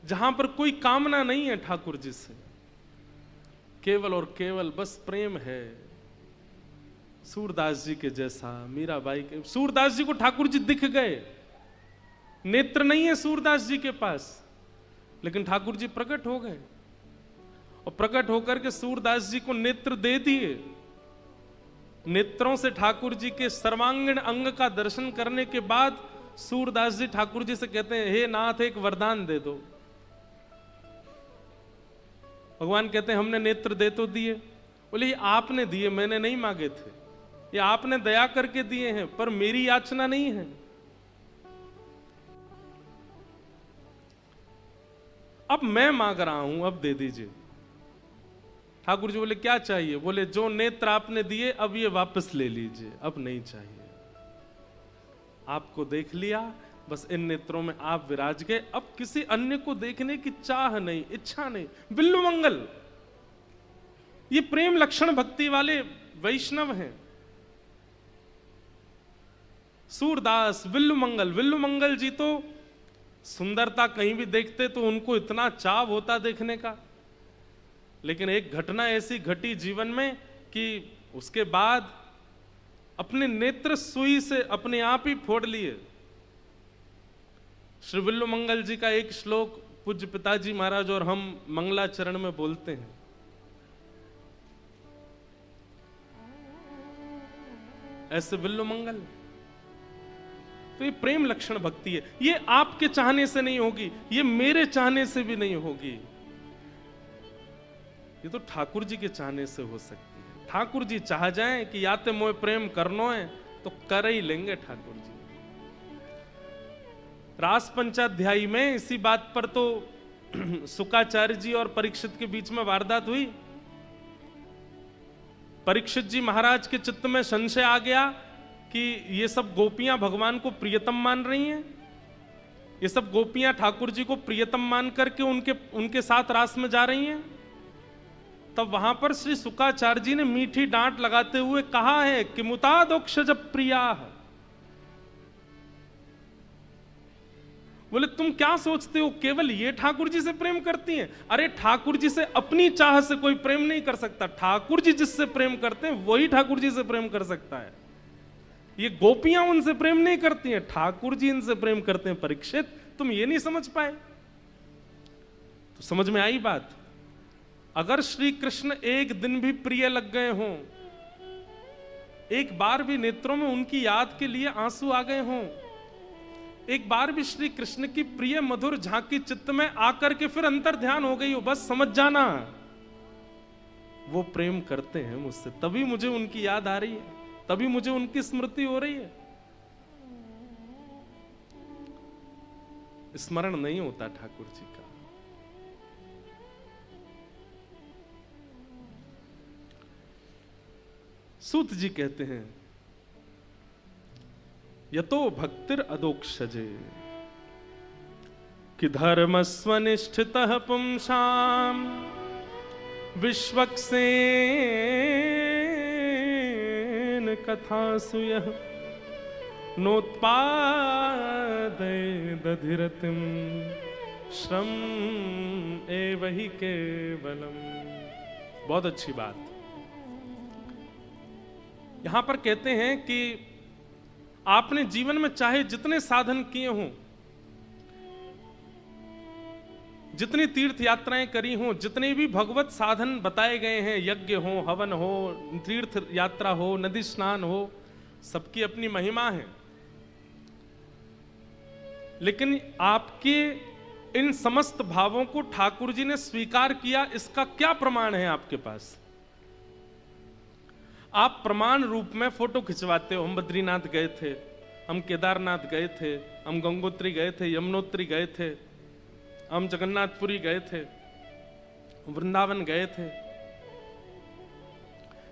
जहां पर कोई कामना नहीं है ठाकुर जी से, केवल और केवल बस प्रेम है। सूरदास जी के जैसा, मीराबाई के, सूरदास जी को ठाकुर जी दिख गए, नेत्र नहीं है सूरदास जी के पास, लेकिन ठाकुर जी प्रकट हो गए और प्रकट होकर के सूरदास जी को नेत्र दे दिए। नेत्रों से ठाकुर जी के सर्वांगीण अंग का दर्शन करने के बाद सूरदास जी ठाकुर जी से कहते हैं, हे नाथ एक वरदान दे दो। भगवान कहते हैं हमने नेत्र दे तो दिए। बोले ये आपने दिए, मैंने नहीं मांगे थे, ये आपने दया करके दिए हैं, पर मेरी याचना नहीं है। अब मैं मांग रहा हूं, अब दे दीजिए। ठाकुर जी बोले क्या चाहिए? बोले जो नेत्र आपने दिए अब ये वापस ले लीजिए, अब नहीं चाहिए। आपको देख लिया, बस इन नेत्रों में आप विराज गए, अब किसी अन्य को देखने की चाह नहीं, इच्छा नहीं। बिल्लु मंगल, ये प्रेम लक्षण भक्ति वाले वैष्णव हैं। सूरदास, विल्लु मंगल जी तो सुंदरता कहीं भी देखते तो उनको इतना चाव होता देखने का, लेकिन एक घटना ऐसी घटी जीवन में कि उसके बाद अपने नेत्र सुई से अपने आप ही फोड़ लिए। श्री विल्लु मंगल जी का एक श्लोक पूज्य पिताजी महाराज और हम मंगलाचरण में बोलते हैं, ऐसे विल्लु मंगल। तो ये प्रेम लक्षण भक्ति है। ये आपके चाहने से नहीं होगी, ये मेरे चाहने से भी नहीं होगी, ये तो ठाकुर जी के चाहने से हो सकती है। ठाकुर जी चाह जाएं कि याते मोए प्रेम करनो है तो कर ही लेंगे ठाकुर जी। रास पंचाध्यायी में इसी बात पर तो शुकाचार्य जी और परीक्षित के बीच में वारदात हुई। परीक्षित जी महाराज के चित्त में संशय आ गया कि ये सब गोपियां भगवान को प्रियतम मान रही हैं, ये सब गोपियां ठाकुर जी को प्रियतम मान करके उनके साथ रास में जा रही हैं। तब वहां पर श्री शुकाचार्य जी ने मीठी डांट लगाते हुए कहा है कि मुतादोक्षज प्रिया। बोले तुम क्या सोचते हो केवल ये ठाकुर जी से प्रेम करती हैं? अरे ठाकुर जी से अपनी चाह से कोई प्रेम नहीं कर सकता, ठाकुर जी जिससे प्रेम करते हैं वही ठाकुर जी से प्रेम कर सकता है। ये गोपियां उनसे प्रेम नहीं करती हैं, ठाकुर जी इनसे प्रेम करते हैं। परीक्षित तुम ये नहीं समझ पाए? तो समझ में आई बात। अगर श्री कृष्ण एक दिन भी प्रिय लग गए हों, एक बार भी नेत्रों में उनकी याद के लिए आंसू आ गए हों, एक बार भी श्री कृष्ण की प्रिय मधुर झांकी चित्त में आकर के फिर अंतर ध्यान हो गई हो, बस समझ जाना वो प्रेम करते हैं मुझसे, तभी मुझे उनकी याद आ रही है, तभी मुझे उनकी स्मृति हो रही है। स्मरण नहीं होता ठाकुर जी का। सूत जी कहते हैं यतो भक्तिर अदोक्षजे कि धर्मस्वनिष्ठितः पुंसाम विश्वक्सेन कथासु यः नोत्पादयेदधिरतिं श्रम एव हि केवलम। बहुत अच्छी बात। यहां पर कहते हैं कि आपने जीवन में चाहे जितने साधन किए हों, जितनी तीर्थ यात्राएं करी हों, जितने भी भगवत साधन बताए गए हैं, यज्ञ हो, हवन हो, तीर्थ यात्रा हो, नदी स्नान हो, सबकी अपनी महिमा है। लेकिन आपके इन समस्त भावों को ठाकुर जी ने स्वीकार किया, इसका क्या प्रमाण है आपके पास? आप प्रमाण रूप में फोटो खिंचवाते हो। हम बद्रीनाथ गए थे, हम केदारनाथ गए थे, हम गंगोत्री गए थे, यमुनोत्री गए थे, हम जगन्नाथपुरी गए थे, वृंदावन गए थे।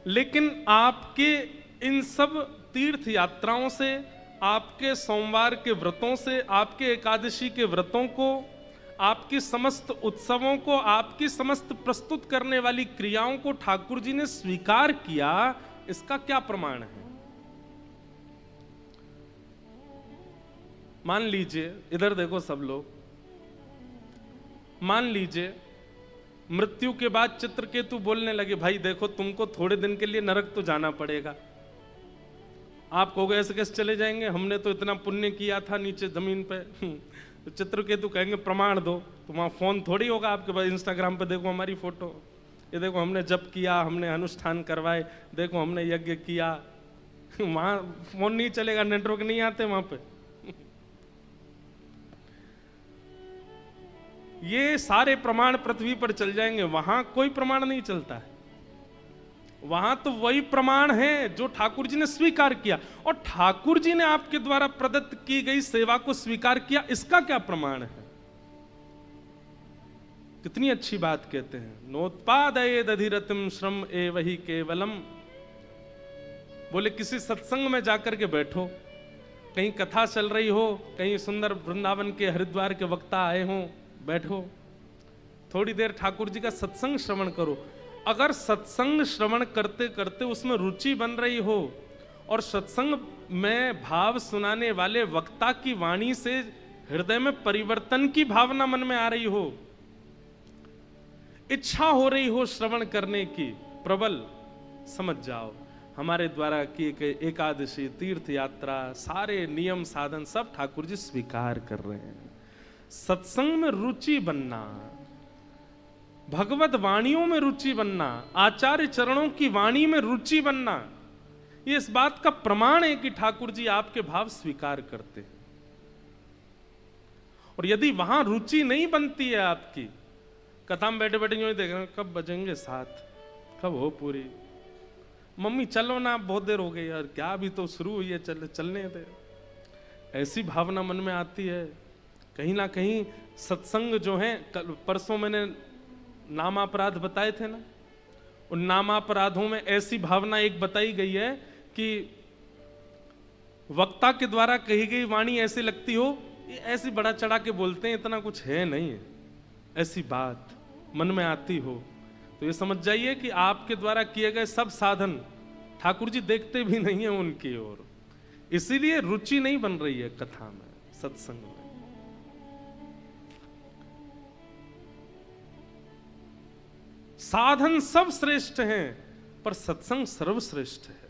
लेकिन आपके इन सब तीर्थ यात्राओं से, आपके सोमवार के व्रतों से, आपके एकादशी के व्रतों को, आपकी समस्त उत्सवों को, आपकी समस्त प्रस्तुत करने वाली क्रियाओं को ठाकुर जी ने स्वीकार किया, इसका क्या प्रमाण है? मान लीजिए, इधर देखो सब लोग, मान लीजिए मृत्यु के बाद चित्रकेतु बोलने लगे, भाई देखो तुमको थोड़े दिन के लिए नरक तो जाना पड़ेगा। आप कहोगे ऐसे कैसे चले जाएंगे, हमने तो इतना पुण्य किया था नीचे जमीन पे। तो चित्रकेतु कहेंगे प्रमाण दो। तो वहाँ फोन थोड़ी होगा आपके पास, इंस्टाग्राम पे देखो हमारी फोटो, ये देखो हमने जप किया, हमने अनुष्ठान करवाए, देखो हमने यज्ञ किया। वहाँ फोन नहीं चलेगा, नेटवर्क नहीं आते वहाँ पे। ये सारे प्रमाण पृथ्वी पर चल जाएंगे, वहां कोई प्रमाण नहीं चलता है। वहां तो वही प्रमाण है जो ठाकुर जी ने स्वीकार किया, और ठाकुर जी ने आपके द्वारा प्रदत्त की गई सेवा को स्वीकार किया, इसका क्या प्रमाण है? कितनी अच्छी बात कहते हैं, नोत्पादयेद अधिरतिम श्रम एवहि केवलम। बोले किसी सत्संग में जाकर के बैठो, कहीं कथा चल रही हो, कहीं सुंदर वृंदावन के हरिद्वार के वक्ता आए हों, बैठो थोड़ी देर ठाकुर जी का सत्संग श्रवण करो। अगर सत्संग श्रवण करते करते उसमें रुचि बन रही हो और सत्संग में भाव सुनाने वाले वक्ता की वाणी से हृदय में परिवर्तन की भावना मन में आ रही हो, इच्छा हो रही हो श्रवण करने की प्रबल, समझ जाओ हमारे द्वारा किए गए एकादशी, तीर्थ यात्रा, सारे नियम साधन सब ठाकुर जी स्वीकार कर रहे हैं। सत्संग में रुचि बनना, भगवत वाणियों में रुचि बनना, आचार्य चरणों की वाणी में रुचि बनना, ये इस बात का प्रमाण है कि ठाकुर जी आपके भाव स्वीकार करते। और यदि वहां रुचि नहीं बनती है आपकी, कथा में बैठे बैठे यूं ही देख रहे हैं कब बजेंगे 7, कब हो पूरी, मम्मी चलो ना बहुत देर हो गई यार, क्या अभी तो शुरू हुई है, चलने दे, ऐसी भावना मन में आती है। कहीं ना कहीं सत्संग जो है, परसों मैंने नामापराध बताए थे ना, उन नामापराधों में ऐसी भावना एक बताई गई है कि वक्ता के द्वारा कही गई वाणी ऐसी लगती हो, ऐसी बड़ा चढ़ा के बोलते हैं, इतना कुछ है नहीं है, ऐसी बात मन में आती हो तो ये समझ जाइए कि आपके द्वारा किए गए सब साधन ठाकुर जी देखते भी नहीं है उनकी ओर, इसीलिए रुचि नहीं बन रही है कथा में, सत्संग में। साधन सब श्रेष्ठ हैं पर सत्संग सर्वश्रेष्ठ है।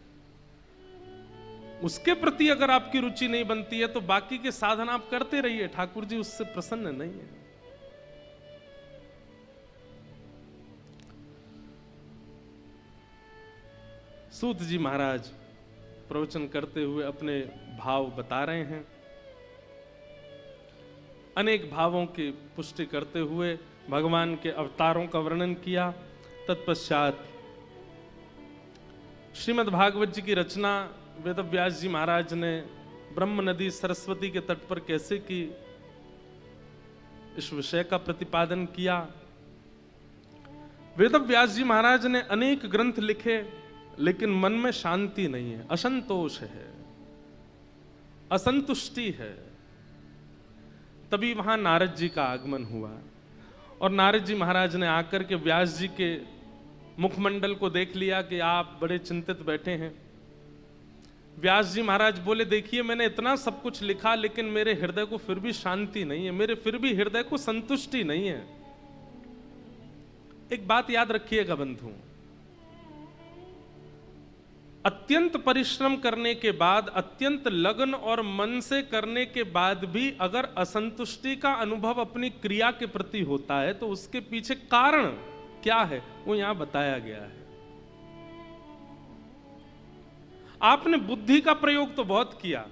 उसके प्रति अगर आपकी रुचि नहीं बनती है तो बाकी के साधन आप करते रहिए, ठाकुर जी उससे प्रसन्न नहीं है। सूत जी महाराज प्रवचन करते हुए अपने भाव बता रहे हैं, अनेक भावों की पुष्टि करते हुए भगवान के अवतारों का वर्णन किया। तत्पश्चात श्रीमद् भागवत जी की रचना वेदव्यास जी महाराज ने ब्रह्म नदी सरस्वती के तट पर कैसे की, इस विषय का प्रतिपादन किया। वेदव्यास जी महाराज ने अनेक ग्रंथ लिखे, लेकिन मन में शांति नहीं है, असंतोष है, असंतुष्टि है। तभी वहां नारद जी का आगमन हुआ और नारद जी महाराज ने आकर के व्यास जी के मुखमंडल को देख लिया कि आप बड़े चिंतित बैठे हैं। व्यास जी महाराज बोले, देखिए मैंने इतना सब कुछ लिखा लेकिन मेरे हृदय को फिर भी शांति नहीं है, मेरे फिर भी हृदय को संतुष्टि नहीं है। एक बात याद रखिएगा बंधु, अत्यंत परिश्रम करने के बाद, अत्यंत लगन और मन से करने के बाद भी अगर असंतुष्टि का अनुभव अपनी क्रिया के प्रति होता है तो उसके पीछे कारण क्या है वो यहां बताया गया है। आपने बुद्धि का प्रयोग तो बहुत किया,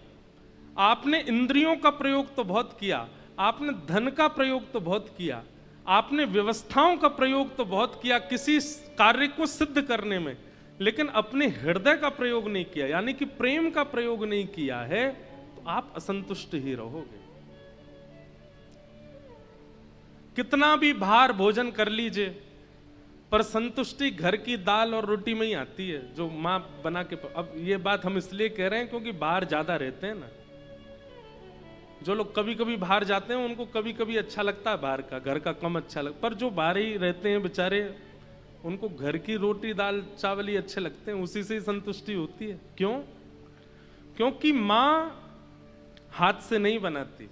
आपने इंद्रियों का प्रयोग तो बहुत किया, आपने धन का प्रयोग तो बहुत किया, आपने व्यवस्थाओं का प्रयोग तो बहुत किया किसी कार्य को सिद्ध करने में, लेकिन अपने हृदय का प्रयोग नहीं किया, यानी कि प्रेम का प्रयोग नहीं किया है, तो आप असंतुष्ट ही रहोगे। कितना भी भार भोजन कर लीजिए, पर संतुष्टि घर की दाल और रोटी में ही आती है जो मां बना के। अब ये बात हम इसलिए कह रहे हैं क्योंकि बाहर ज्यादा रहते हैं ना, जो लोग कभी कभी बाहर जाते हैं उनको कभी कभी अच्छा लगता है बाहर का, घर का कम अच्छा लगता, पर जो बाहर ही रहते हैं बेचारे उनको घर की रोटी दाल चावल ही अच्छे लगते हैं, उसी से ही संतुष्टि होती है। क्यों? क्योंकि मां हाथ से नहीं बनाती,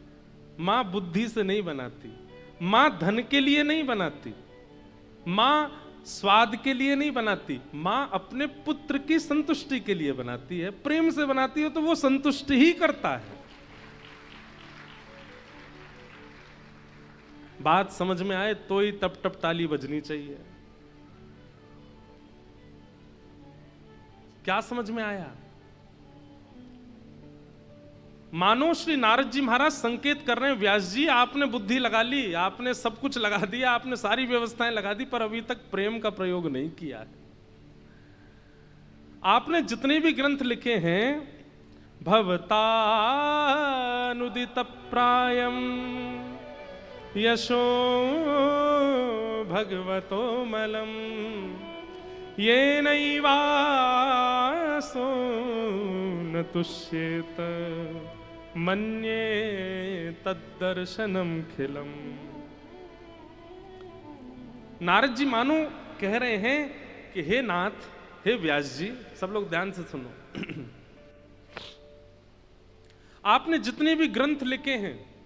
मां बुद्धि से नहीं बनाती, मां धन के लिए नहीं बनाती, मां स्वाद के लिए नहीं बनाती, मां अपने पुत्र की संतुष्टि के लिए बनाती है। प्रेम से बनाती है तो वो संतुष्ट ही करता है। बात समझ में आए तो ही तप तप ताली बजनी चाहिए। क्या समझ में आया? मानो श्री नारद जी महाराज संकेत कर रहे हैं, व्यास जी आपने बुद्धि लगा ली, आपने सब कुछ लगा दिया, आपने सारी व्यवस्थाएं लगा दी, पर अभी तक प्रेम का प्रयोग नहीं किया है। आपने जितने भी ग्रंथ लिखे हैं, भवतानुदित प्रायम यशो भगवतो मलम ये नैवासो न तुष्येत मन्ये तद्दर्शनम खिलम। नारद जी मानो कह रहे हैं कि हे नाथ, हे व्यास जी, सब लोग ध्यान से सुनो, आपने जितने भी ग्रंथ लिखे हैं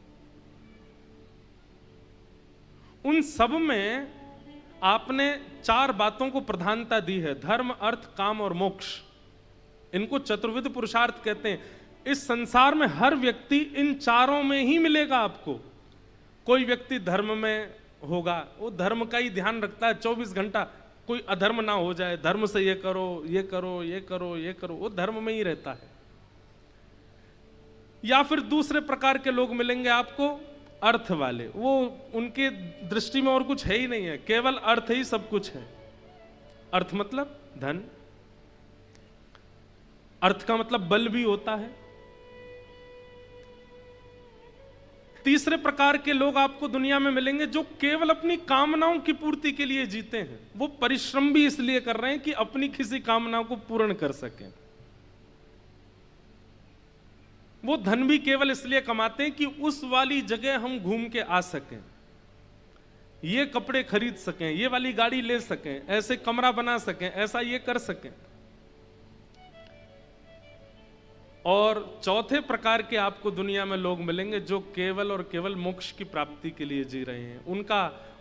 उन सब में आपने 4 बातों को प्रधानता दी है, धर्म, अर्थ, काम और मोक्ष। इनको चतुर्विध पुरुषार्थ कहते हैं। इस संसार में हर व्यक्ति इन चारों में ही मिलेगा आपको। कोई व्यक्ति धर्म में होगा, वो धर्म का ही ध्यान रखता है 24 घंटा, कोई अधर्म ना हो जाए, धर्म से ये करो, ये करो, ये करो, ये करो, वो धर्म में ही रहता है। या फिर दूसरे प्रकार के लोग मिलेंगे आपको, अर्थ वाले, वो उनके दृष्टि में और कुछ है ही नहीं है, केवल अर्थ ही सब कुछ है। अर्थ मतलब धन, अर्थ का मतलब बल भी होता है। तीसरे प्रकार के लोग आपको दुनिया में मिलेंगे जो केवल अपनी कामनाओं की पूर्ति के लिए जीते हैं। वो परिश्रम भी इसलिए कर रहे हैं कि अपनी किसी कामना को पूर्ण कर सकें। वो धन भी केवल इसलिए कमाते हैं कि उस वाली जगह हम घूम के आ सकें, ये कपड़े खरीद सकें, ये वाली गाड़ी ले सकें, ऐसे कमरा बना सकें, ऐसा ये कर सकें। और चौथे प्रकार के आपको दुनिया में लोग मिलेंगे जो केवल और केवल मोक्ष की प्राप्ति के लिए जी रहे हैं।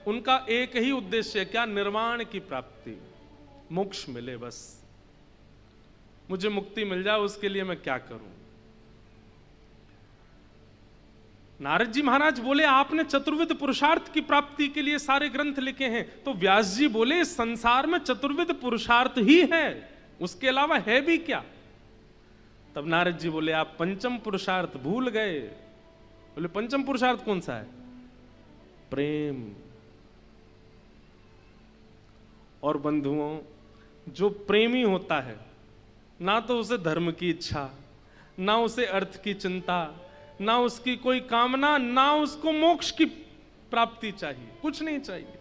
उनका एक ही उद्देश्य है, क्या? निर्वाण की प्राप्ति, मोक्ष मिले, बस मुझे मुक्ति मिल जाए, उसके लिए मैं क्या करूं। नारद जी महाराज बोले आपने चतुर्विध पुरुषार्थ की प्राप्ति के लिए सारे ग्रंथ लिखे हैं, तो व्यास जी बोले संसार में चतुर्विध पुरुषार्थ ही है, उसके अलावा है भी क्या? तब नारद जी बोले आप पंचम पुरुषार्थ भूल गए। बोले पंचम पुरुषार्थ कौन सा है? प्रेम। और बंधुओं, जो प्रेमी होता है, ना तो उसे धर्म की इच्छा, ना उसे अर्थ की चिंता, ना उसकी कोई कामना, ना उसको मोक्ष की प्राप्ति चाहिए, कुछ नहीं चाहिए।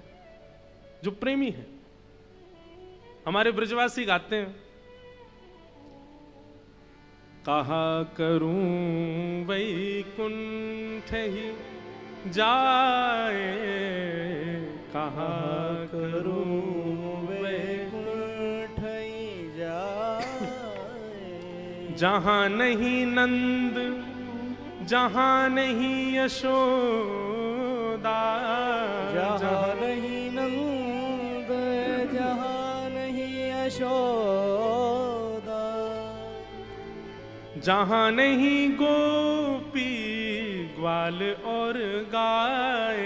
जो प्रेमी है, हमारे ब्रजवासी गाते हैं, कहा करूं वैकुंठ ही जाए, कहा करूं वैकुंठ ही जाए, जहां नहीं नंद, जहां नहीं यशोदा, जहां नहीं नंद, जहां नहीं यशोदा, जहां नहीं गोपी ग्वाल और गाय,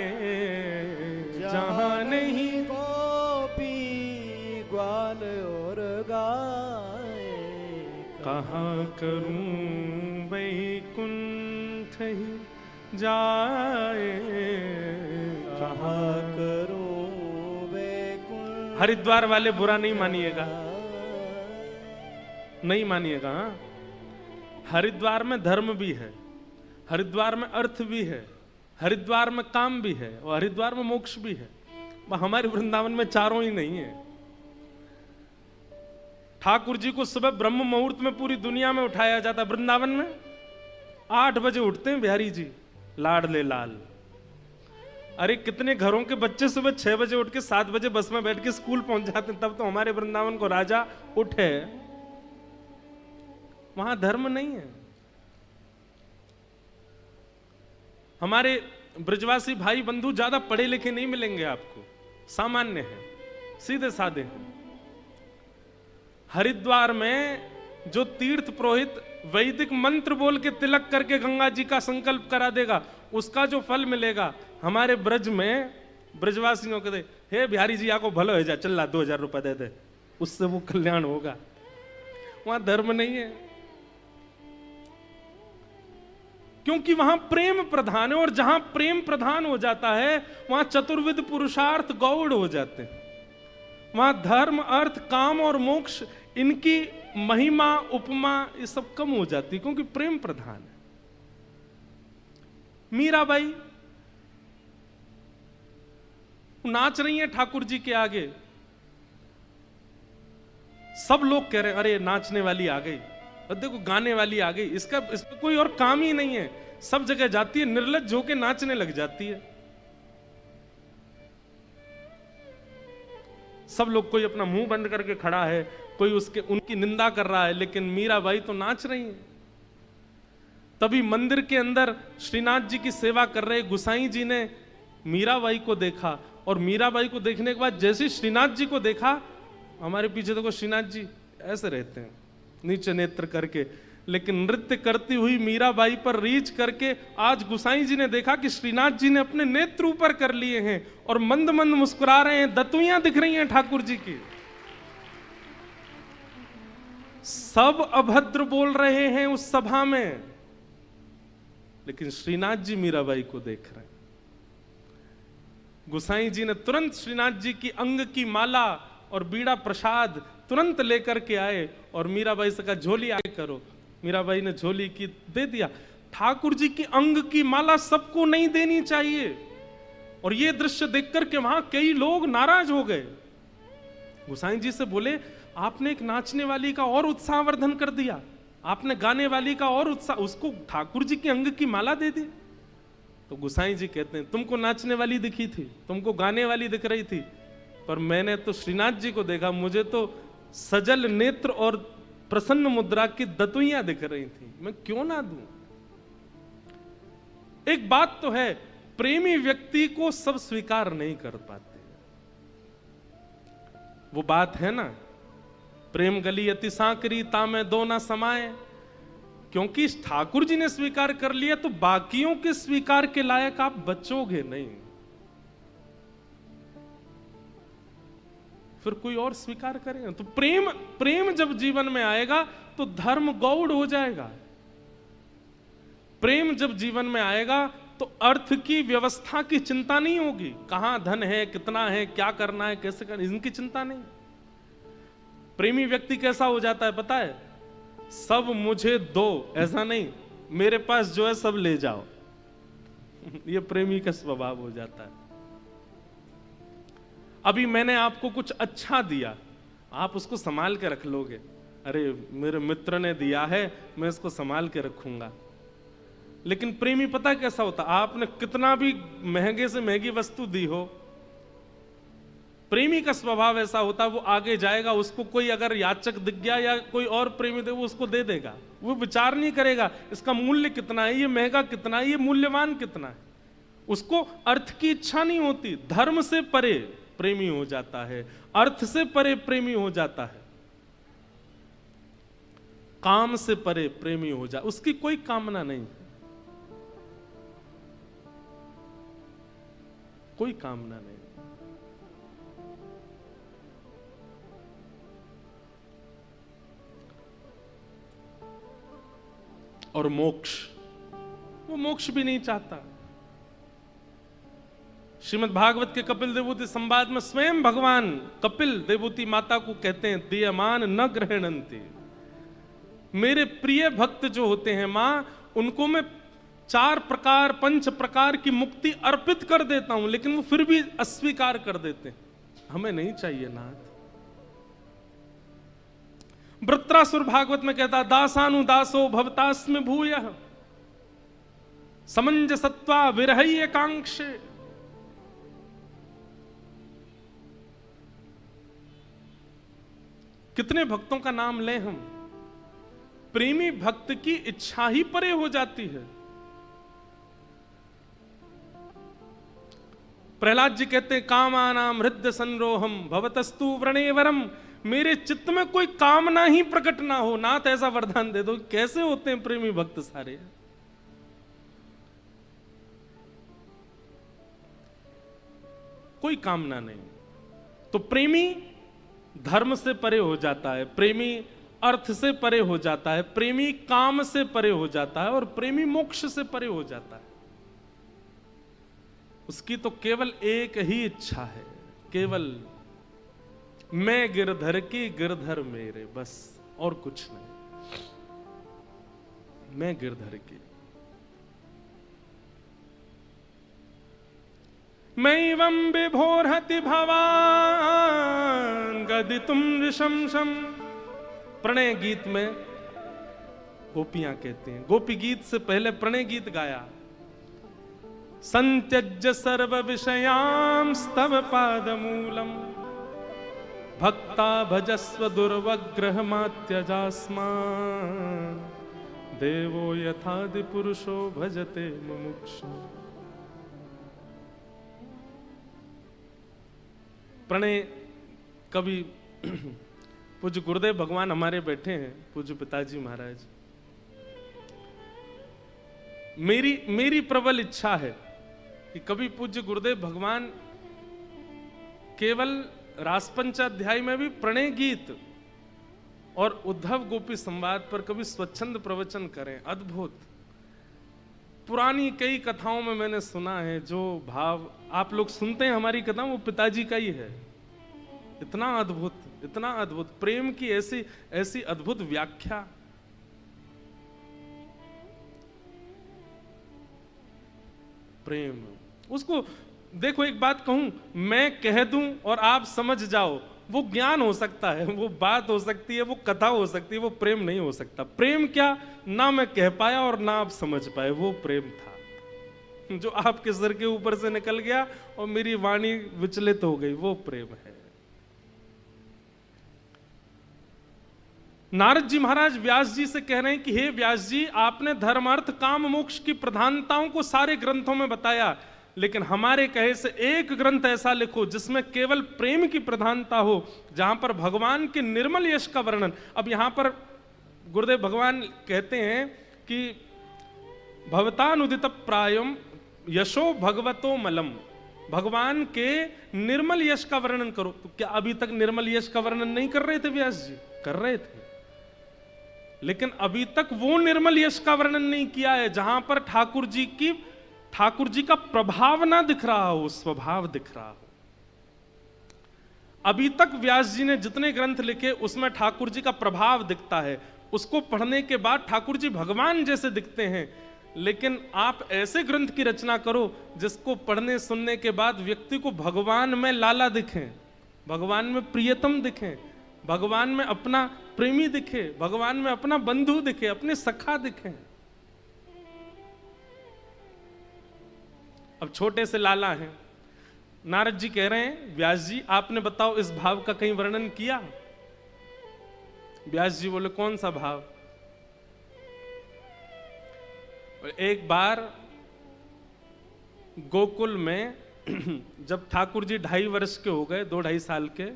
जहां नहीं गोपी ग्वाल और गाय, कहाँ करूं वैकुंठ ही जाए, कहाँ करूं वैकुंठ। हरिद्वार वाले बुरा नहीं मानिएगा, नहीं मानिएगा। हाँ, हरिद्वार में धर्म भी है, हरिद्वार में अर्थ भी है, हरिद्वार में काम भी है, और हरिद्वार में मोक्ष भी है। हमारे वृंदावन में चारों ही नहीं है। ठाकुर जी को सुबह ब्रह्म मुहूर्त में पूरी दुनिया में उठाया जाता, वृंदावन में 8 बजे उठते हैं बिहारी जी, लाडले लाल। अरे कितने घरों के बच्चे सुबह 6 बजे उठ के 7 बजे बस में बैठ के स्कूल पहुंच जाते हैं, तब तो हमारे वृंदावन को राजा उठे। वहां धर्म नहीं है। हमारे ब्रजवासी भाई बंधु ज्यादा पढ़े लिखे नहीं मिलेंगे आपको, सामान्य हैं, सीधे साधे हैं। हरिद्वार में जो तीर्थ पुरोहित वैदिक मंत्र बोल के तिलक करके गंगा जी का संकल्प करा देगा, उसका जो फल मिलेगा, हमारे ब्रज में ब्रजवासियों के दे, हे बिहारी जी आपको भलो हो जा, चल ला 2000 रुपए दे दे, उससे वो कल्याण होगा। वहां धर्म नहीं है, क्योंकि वहां प्रेम प्रधान है, और जहां प्रेम प्रधान हो जाता है वहां चतुर्विध पुरुषार्थ गौड़ हो जाते हैं। वहां धर्म, अर्थ, काम और मोक्ष, इनकी महिमा, उपमा, ये सब कम हो जाती है, क्योंकि प्रेम प्रधान है। मीराबाई नाच रही हैं ठाकुर जी के आगे, सब लोग कह रहे हैं अरे नाचने वाली आ गई, और देखो गाने वाली आ गई, इसमें कोई और काम ही नहीं है, सब जगह जाती है, निर्लज्ज होके नाचने लग जाती है। सब लोग, कोई अपना मुंह बंद करके खड़ा है, कोई उनकी निंदा कर रहा है, लेकिन मीराबाई तो नाच रही है। तभी मंदिर के अंदर श्रीनाथ जी की सेवा कर रहे गुसाई जी ने मीराबाई को देखा, और मीराबाई को देखने के बाद जैसे श्रीनाथ जी को देखा, हमारे पीछे देखो श्रीनाथ जी ऐसे रहते हैं नीचे नेत्र करके, लेकिन नृत्य करती हुई मीराबाई पर रीछ करके आज गुसाई जी ने देखा कि श्रीनाथ जी ने अपने नेत्र ऊपर कर लिए हैं और मंद मंद मुस्कुरा रहे हैं, दतुइयां दिख रही हैं ठाकुर जी की। सब अभद्र बोल रहे हैं उस सभा में, लेकिन श्रीनाथ जी मीराबाई को देख रहे हैं। गुसाई जी ने तुरंत श्रीनाथ जी की अंग की माला और बीड़ा प्रसाद तुरंत लेकर के आए, और मीराबाई से कहा झोली आगे करो। मीराबाई ने झोली की दे दिया। ठाकुर जी की अंग की माला सबको नहीं देनी चाहिए, और ये दृश्य देखकर के वहां कई लोग नाराज हो गए। गुसाई जी से बोले आपने एक नाचने वाली का और उत्साहवर्धन कर दिया, आपने गाने वाली का और उत्साह, उसको ठाकुर जी की अंग की माला दे दी। तो गुसाई जी कहते हैं तुमको नाचने वाली दिखी थी, तुमको गाने वाली दिख रही थी, पर मैंने तो श्रीनाथ जी को देखा, मुझे तो सजल नेत्र और प्रसन्न मुद्रा की दतुइयां दिख रही थी, मैं क्यों ना दूं। एक बात तो है, प्रेमी व्यक्ति को सब स्वीकार नहीं कर पाते, वो बात है ना, प्रेम गली अति सांकरी तामे दो ना समाए। क्योंकि ठाकुर जी ने स्वीकार कर लिया तो बाकियों के स्वीकार के लायक आप बचोगे नहीं, फिर कोई और स्वीकार करेगा। तो प्रेम जब जीवन में आएगा तो धर्म गौड़ हो जाएगा। प्रेम जब जीवन में आएगा तो अर्थ की व्यवस्था की चिंता नहीं होगी, कहां धन है, कितना है, क्या करना है, कैसे करना, इनकी चिंता नहीं। प्रेमी व्यक्ति कैसा हो जाता है पता है, सब मुझे दो, ऐसा नहीं, मेरे पास जो है सब ले जाओ। ये प्रेमी का स्वभाव हो जाता है। अभी मैंने आपको कुछ अच्छा दिया, आप उसको संभाल के रख लोगे, अरे मेरे मित्र ने दिया है मैं इसको संभाल के रखूंगा। लेकिन प्रेमी पता कैसा होता, आपने कितना भी महंगे से महंगी वस्तु दी हो, प्रेमी का स्वभाव ऐसा होता है, वो आगे जाएगा, उसको कोई अगर याचक दिख गया या कोई और प्रेमी दे, वो उसको दे देगा, वो विचार नहीं करेगा इसका मूल्य कितना है, ये महंगा कितना है, ये मूल्यवान कितना है, उसको अर्थ की इच्छा नहीं होती। धर्म से परे प्रेमी हो जाता है, अर्थ से परे प्रेमी हो जाता है, काम से परे प्रेमी हो जाता, उसकी कोई कामना नहीं, कोई कामना नहीं। और मोक्ष, वो मोक्ष भी नहीं चाहता। श्रीमद् भागवत के कपिल देवूति संवाद में स्वयं भगवान कपिल देवूति माता को कहते हैं दीयमान न ग्रहणन्ति, मेरे प्रिय भक्त जो होते हैं मां, उनको मैं 4 प्रकार 5 प्रकार की मुक्ति अर्पित कर देता हूं, लेकिन वो फिर भी अस्वीकार कर देते हैं, हमें नहीं चाहिए नाथ। वृत्रासुर भागवत में कहता दासानुदासो भवतास्मि भूयः समंजसत्वा विरहय कांक्षे। कितने भक्तों का नाम लें हम, प्रेमी भक्त की इच्छा ही परे हो जाती है। प्रहलाद जी कहते हैं कामानाम हृदय संरोहम भवतस्तु व्रणेवरम, मेरे चित्त में कोई कामना ही प्रकट ना हो, नाथ ऐसा वरदान दे दो। कैसे होते हैं प्रेमी भक्त सारे? कोई कामना नहीं। तो प्रेमी धर्म से परे हो जाता है, प्रेमी अर्थ से परे हो जाता है, प्रेमी काम से परे हो जाता है, और प्रेमी मोक्ष से परे हो जाता है। उसकी तो केवल एक ही इच्छा है, केवल मैं गिरधर की गिरधर मेरे, बस और कुछ नहीं। मैं गिरधर की, मैवं विभोरहति भवान गदितुम ऋषंशम। प्रणय गीत में गोपियां कहती हैं, गोपी गीत से पहले प्रणय गीत गाया। संत्यज्य सर्व विषयां स्तव पादमूलम भक्ता भजस्व दुर्वग्रह मात्यजास्मान् देवो यथादि पुरुषो भजते मुमुक्षु। प्रणय कवि पूज्य गुरुदेव भगवान हमारे बैठे हैं, पूज्य पिताजी महाराज। मेरी प्रबल इच्छा है कि कभी पूज्य गुरुदेव भगवान केवल रासपंचाध्याय में भी प्रणय गीत और उद्धव गोपी संवाद पर कभी स्वच्छंद प्रवचन करें। अद्भुत पुरानी कई कथाओं में मैंने सुना है, जो भाव आप लोग सुनते हैं हमारी कथा, वो पिताजी का ही है। इतना अद्भुत, इतना अद्भुत प्रेम की ऐसी ऐसी अद्भुत व्याख्या। प्रेम उसको देखो, एक बात कहूं, मैं कह दूं और आप समझ जाओ, वो ज्ञान हो सकता है, वो बात हो सकती है, वो कथा हो सकती है, वो प्रेम नहीं हो सकता। प्रेम क्या, ना मैं कह पाया और ना आप समझ पाए, वो प्रेम था जो आपके सर के ऊपर से निकल गया और मेरी वाणी विचलित हो गई, वो प्रेम है। नारद जी महाराज व्यास जी से कह रहे हैं कि हे व्यास जी, आपने धर्म अर्थ काम मोक्ष की प्रधानताओं को सारे ग्रंथों में बताया, लेकिन हमारे कहे से एक ग्रंथ ऐसा लिखो जिसमें केवल प्रेम की प्रधानता हो, जहां पर भगवान के निर्मल यश का वर्णन। अब यहां पर गुरुदेव भगवान कहते हैं कि भवतानुदित प्रायम यशो भगवतो मलम, भगवान के निर्मल यश का वर्णन करो। तो क्या अभी तक निर्मल यश का वर्णन नहीं कर रहे थे व्यास जी? कर रहे थे, लेकिन अभी तक वो निर्मल यश का वर्णन नहीं किया है जहां पर ठाकुर जी का प्रभाव ना दिख रहा हो, स्वभाव दिख रहा हो। अभी तक व्यास जी ने जितने ग्रंथ लिखे उसमें ठाकुर जी का प्रभाव दिखता है, उसको पढ़ने के बाद ठाकुर जी भगवान जैसे दिखते हैं। लेकिन आप ऐसे ग्रंथ की रचना करो जिसको पढ़ने सुनने के बाद व्यक्ति को भगवान में लाला दिखे, भगवान में प्रियतम दिखे, भगवान में अपना प्रेमी दिखे, भगवान में अपना बंधु दिखे, अपने सखा दिखे। अब छोटे से लाला हैं, नारद जी कह रहे हैं व्यास जी आपने बताओ इस भाव का कहीं वर्णन किया? व्यास जी बोले कौन सा भाव? एक बार गोकुल में जब ठाकुर जी 2.5 वर्ष के हो गए, 2-2.5 साल के,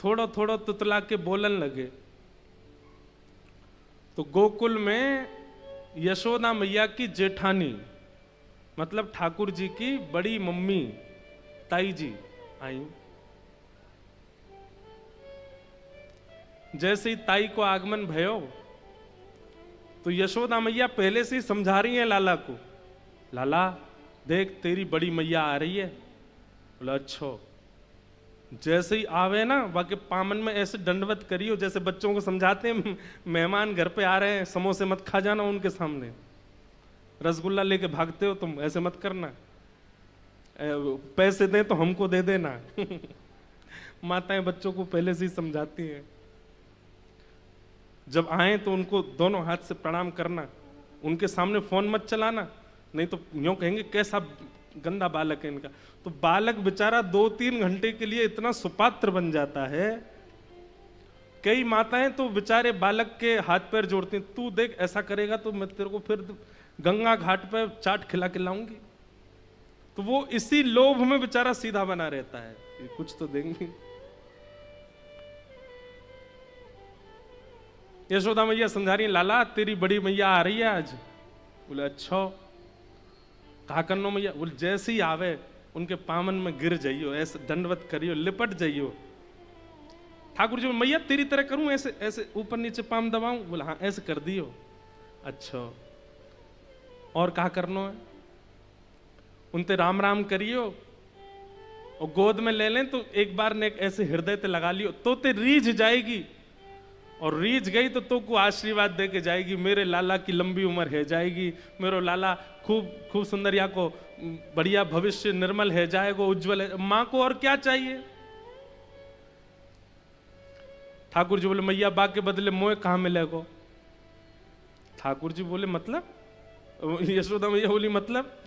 थोड़ा थोड़ा तुतला के बोलन लगे, तो गोकुल में यशोदा मैया की जेठानी मतलब ठाकुर जी की बड़ी मम्मी ताई जी आई। जैसे ही ताई को आगमन भयो तो यशोदा मैया पहले से ही समझा रही है लाला को, लाला देख तेरी बड़ी मैया आ रही है। बोला अच्छा। जैसे ही आवे ना बाकी पामन में ऐसे दंडवत करियो जैसे बच्चों को समझाते हैं मेहमान घर पे आ रहे हैं, समोसे मत खा जाना उनके सामने, रसगुल्ला लेके भागते हो तुम, ऐसे मत करना, पैसे दें तो हमको दे देना। माताएं बच्चों को पहले से ही समझाती हैं। जब आए तो उनको दोनों हाथ से प्रणाम करना, उनके सामने फोन मत चलाना, नहीं तो यूं कहेंगे कैसा गंदा बालक है इनका। तो बालक बेचारा 2-3 घंटे के लिए इतना सुपात्र बन जाता है। कई माताएं तो बेचारे बालक के हाथ पैर जोड़ती हैं, तू देख ऐसा करेगा तो मैं तेरे को फिर गंगा घाट पर चाट खिला के लाऊंगी। तो वो इसी लोभ में बेचारा सीधा बना रहता है कि कुछ तो देंगे। यशोदा मैया समझा रही, लाला तेरी बड़ी मैया आ रही है आज। बोले अच्छा, कहा करनो मैया? बोले जैसे ही आवे उनके पामन में गिर जाइयो, ऐसे दंडवत करियो, लिपट जाइयो। ठाकुर जी, मैया तेरी तरह करूं, ऐसे ऐसे ऊपर नीचे पाम दबाऊं? बोला हाँ ऐसे कर दियो। अच्छा, और कहा करनो है? उनते राम राम करियो और गोद में ले लें तो एक बार ने ऐसे हृदय ते लगा लियो तो ते रीझ जाएगी, और रीझ गई तो को आशीर्वाद दे के जाएगी, मेरे लाला की लंबी उम्र है जाएगी, मेरो लाला खूब खूब सुंदर या को बढ़िया भविष्य निर्मल है जाएगा, उज्जवल है। मां को और क्या चाहिए? ठाकुर जी बोले मैया बा के बदले मोह कहां मिलेगो? ठाकुर जी बोले मतलब? यशोदा मैया बोली मतलब?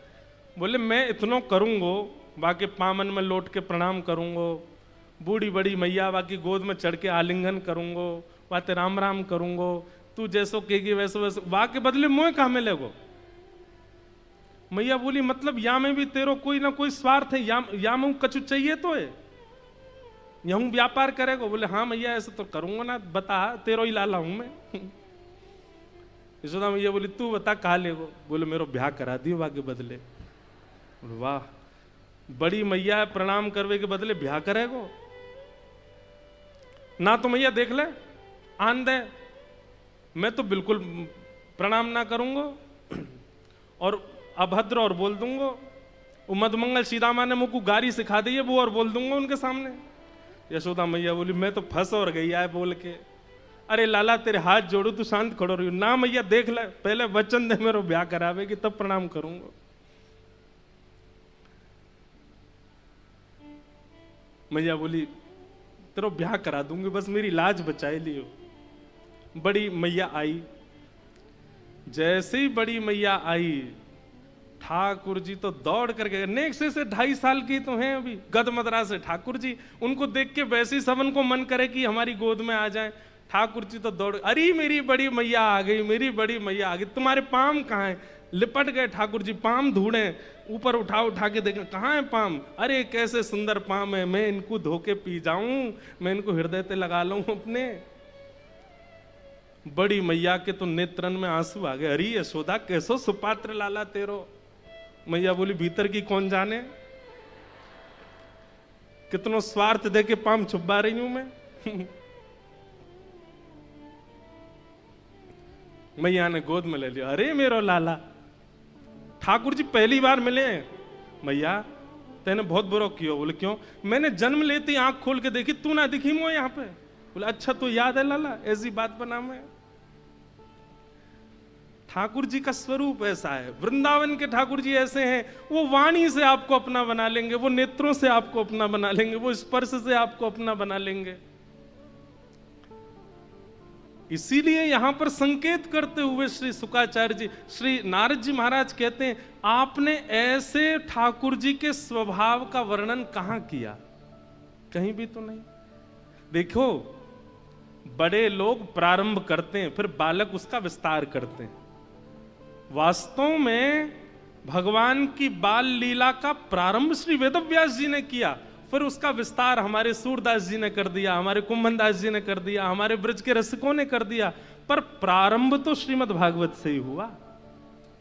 बोले मैं इतना करूंगो, बाकी पामन में लौट के प्रणाम करूंगो, बूढ़ी बड़ी मैया बाकी गोद में चढ़ के आलिंगन करूंगो, बातें राम राम करूंगो, तू जैसो कहेगी वैसो वैसो, बा के बदले मोह कहां मिलेगो? मैया बोली मतलब या में भी तेरो कोई ना कोई स्वार्थ है, या में कछु चाहिए तो है, यहूं व्यापार करेगो? बोले हाँ मैया ऐसे तो करूंगा ना, बता तेरो ही लाला हूं मैं। यशोदा मैया बोली तू बता कहा लेगो? बोले मेरो ब्याह करा दियो बाके बदले। वाह, बड़ी मैया प्रणाम करवे के बदले ब्याह करेगो? ना तो मैया देख ले आन दे, मैं तो बिल्कुल प्रणाम ना करूंगा और अभद्र और बोल दूंगा, वो मधुमंगल सीतामा ने मुझको गारी सिखा दी है वो और बोल दूंगा उनके सामने। यशोदा मैया बोली मैं तो फंस और गई है बोल के। अरे लाला तेरे हाथ जोड़ू, तू शांत खड़ो रही। ना मैया देख ले, पहले वचन दे मेरे ब्याह करावेगी तब प्रणाम करूंगा। मैया बोली तेरा ब्याह करा दूंगी, बस मेरी लाज बचाए लियो। बड़ी मैया आई, जैसे ही बड़ी मैया आई ठाकुर जी तो दौड़ करके, नेक्स्ट से 2.5 साल की तो हैं अभी, गदमदरा से ठाकुर जी, उनको देख के वैसे ही सबन को मन करे कि हमारी गोद में आ जाएं। ठाकुर जी तो दौड़, अरे मेरी बड़ी मैया आ गई, मेरी बड़ी मैया आ गई, तुम्हारे पाम कहाँ हैं? लिपट गए ठाकुर जी, पाम ढूंढे, ऊपर उठा उठा के देखें कहाँ है पाम। अरे कैसे सुंदर पाम है, मैं इनको धो के पी जाऊं, मैं इनको हृदय पे लगा लूं अपने। बड़ी मैया के तो नेत्रन में आंसू आ गए। अरे यशोदा कैसो सुपात्र लाला तेरो। मैया बोली भीतर की कौन जाने, कितनो स्वार्थ दे के पाम छुपा रही हूं मैं। मैया ने गोद में ले लिया। अरे मेरो लाला, ठाकुर जी पहली बार मिले। मैया तेने बहुत बुरा किया। बोले क्यों? मैंने जन्म लेते ही आंख खोल के देखी, तू ना दिखी मुझे यहाँ पे। बोले अच्छा तो याद है लाला, ऐसी बात बना मैं। ठाकुर जी का स्वरूप ऐसा है, वृंदावन के ठाकुर जी ऐसे हैं, वो वाणी से आपको अपना बना लेंगे, वो नेत्रों से आपको अपना बना लेंगे, वो स्पर्श से आपको अपना बना लेंगे। इसीलिए यहां पर संकेत करते हुए श्री शुकाचार्य जी, श्री नारद जी महाराज कहते हैं आपने ऐसे ठाकुर जी के स्वभाव का वर्णन कहां किया? कहीं भी तो नहीं। देखो बड़े लोग प्रारंभ करते हैं, फिर बालक उसका विस्तार करते हैं। वास्तव में भगवान की बाल लीला का प्रारंभ श्री वेदव्यास जी ने किया, फिर उसका विस्तार हमारे सूरदास जी ने कर दिया, हमारे कुंभनदास जी ने कर दिया, हमारे ब्रज के रसिकों ने कर दिया, पर प्रारंभ तो श्रीमद् भागवत से ही हुआ।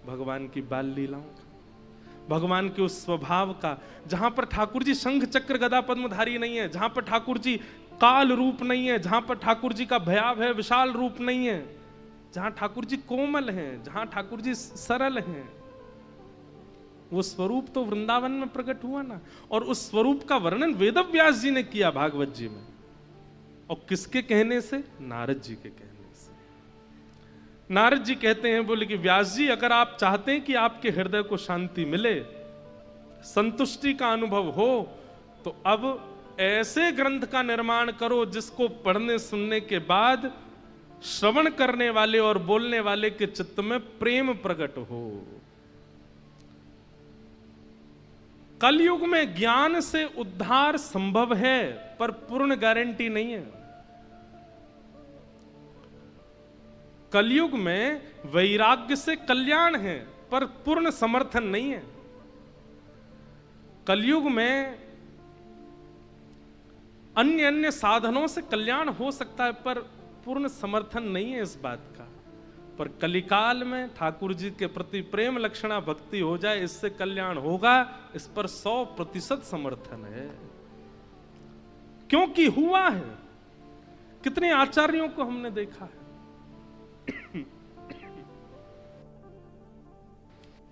भगवान की बाल लीलाओं का, भगवान के उस स्वभाव का, जहां पर ठाकुर जी शंख चक्र गदा पद्मधारी नहीं है, जहां पर ठाकुर जी काल रूप नहीं है, जहां पर ठाकुर जी का भयाभय विशाल रूप नहीं है, जहां ठाकुर जी कोमल हैं, जहां ठाकुर जी सरल हैं, वो स्वरूप तो वृंदावन में प्रकट हुआ ना। और उस स्वरूप का वर्णन वेदव्यास जी ने किया भागवत जी में। और किसके कहने से? नारद जी के कहने से। नारद जी कहते हैं, बोले कि व्यास जी अगर आप चाहते हैं कि आपके हृदय को शांति मिले, संतुष्टि का अनुभव हो, तो अब ऐसे ग्रंथ का निर्माण करो जिसको पढ़ने सुनने के बाद श्रवण करने वाले और बोलने वाले के चित्त में प्रेम प्रकट हो। कलयुग में ज्ञान से उद्धार संभव है, पर पूर्ण गारंटी नहीं है। कलयुग में वैराग्य से कल्याण है, पर पूर्ण समर्थन नहीं है। कलयुग में अन्य अन्य साधनों से कल्याण हो सकता है, पर पूर्ण समर्थन नहीं है इस बात का। पर कलिकाल में ठाकुर जी के प्रति प्रेम लक्षणा भक्ति हो जाए, इससे कल्याण होगा, इस पर 100% समर्थन है, क्योंकि हुआ है। कितने आचार्यों को हमने देखा है।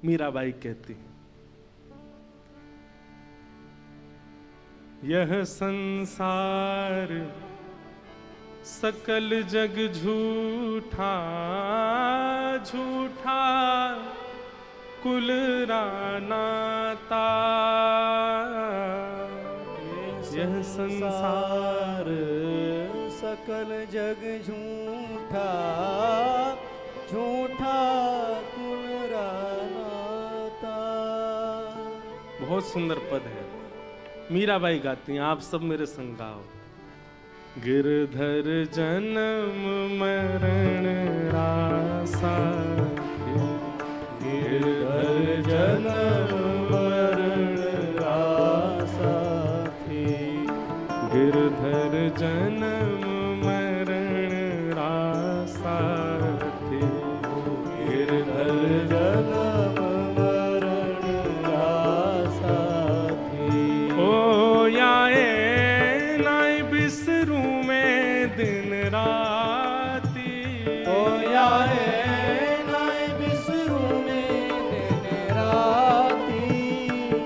मीराबाई कहती है, यह संसार सकल जग झूठा, झूठा कुल रानाता। यह संसार सकल जग झूठा, झूठा कुल रानाता। बहुत सुंदर पद है। मीराबाई गाती हैं, आप सब मेरे संग गाओ। गिरधर जन्म मरण रासा, गिरधर जन्म मरण रासा थी। गिरधर जन्म मरण रासा थी। गिरधर जन्म मरण रासा थी। ओ याए नाई बिसरू में दिन राती। ओ याए नाई बिसरू में दिन राती।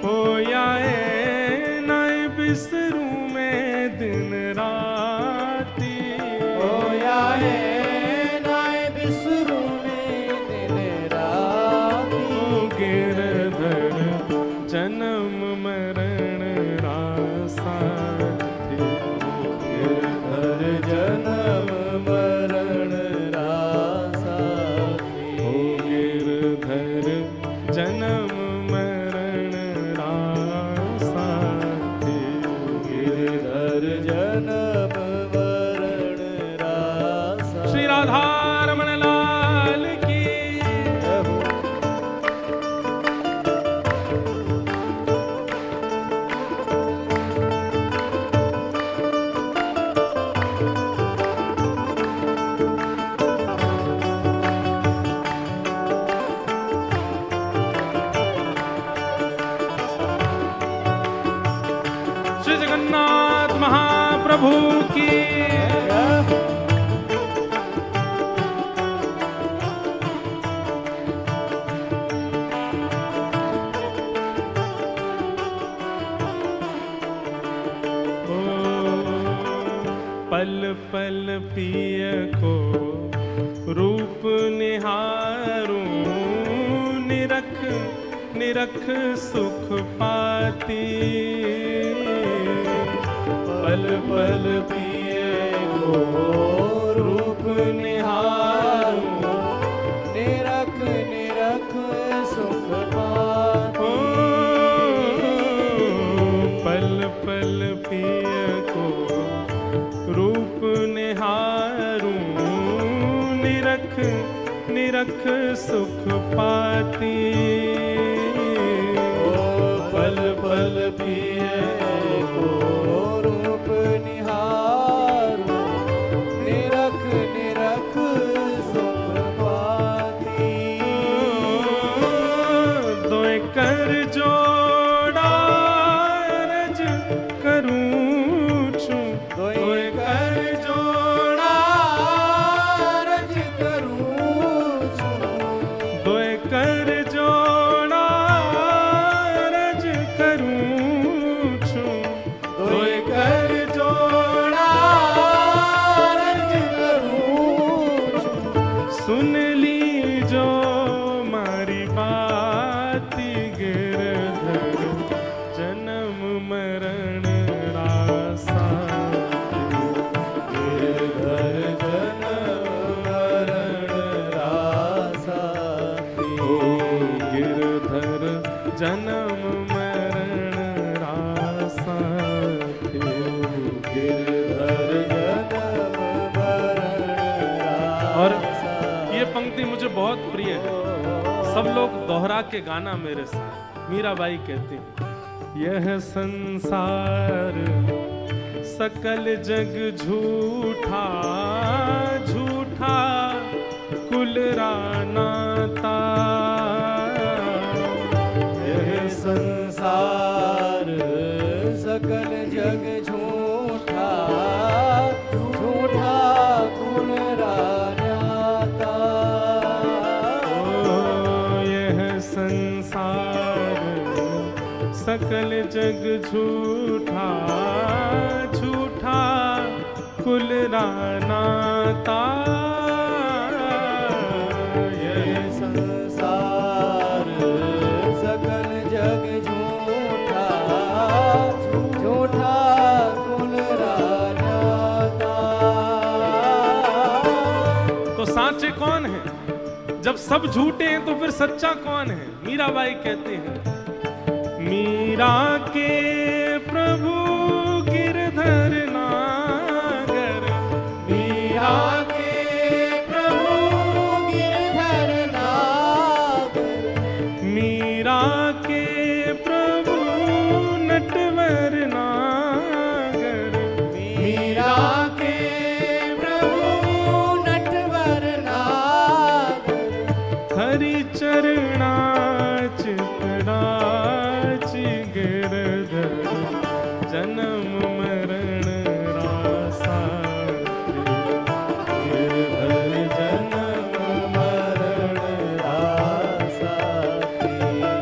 ओ याए नाई बिसरू में दिन राती। ओ याए नाई बिसरू में दिन राती। ओ गिरधर जन्म मरण रासा थी। गिरधर जन्म मरण रासा थी। ओ गिरधर जन्म मरण रासा थी। गिरधर जन्म मरण रासा। श्री राधा रमण लाल की। श्री जगन्नाथ महाप्रभु की। ओ पल पल पिय को रूप निहारूं, निरख निरख सुख पाती। पल पल पिए को रूप निहारूं, निरख निरख सुख पाती। पल पल पिय को रूप निहारूं, निरख निरख सुख पाती। पल पल पिए को रूप निहारूं, निरख निरख सुख पाती। दोय कर जोड़ा रज करूं छूं। दोय कर जोड़ा रज करूं छूं। दोय कर जोड़ा रज करूं छूं। दोय कर जोड़ा रज करूं छूं। सुन ली जो मारी बाती। गिरधर जन्म मरण रासा। गिरधर जन्म मरण रासा थी। ओ गिरधर जन्म मरण रासा थी। गिरधर जन्म मरण रासा। और ये पंक्ति मुझे बहुत प्रिय है, सब लोग दोहरा के गाना मेरे साथ। मीराबाई कहती हैं, यह संसार सकल जग झूठा झूठा कुल रानाता। यह संसार सकल जग झूठा झूठा कुल रानाता। यह संसार सकल जग झूठा झूठा कुल रानाता। यह संसार सकल जग झूठा झूठा कुल रानाता। तो साचे कौन है? जब सब झूठे हैं तो फिर सच्चा कौन है? मीराबाई कहते हैं, मीरा के प्रभु गिरधर नागर। मीरा के प्रभु गिरधर नागर। मीरा के प्रभु नटवर नागर। मीरा के प्रभु नटवर नागर। हरि चरणाच पराच गिरधर जन्म मरण रासा। गिरधर जन्म मरण रासा। गिरधर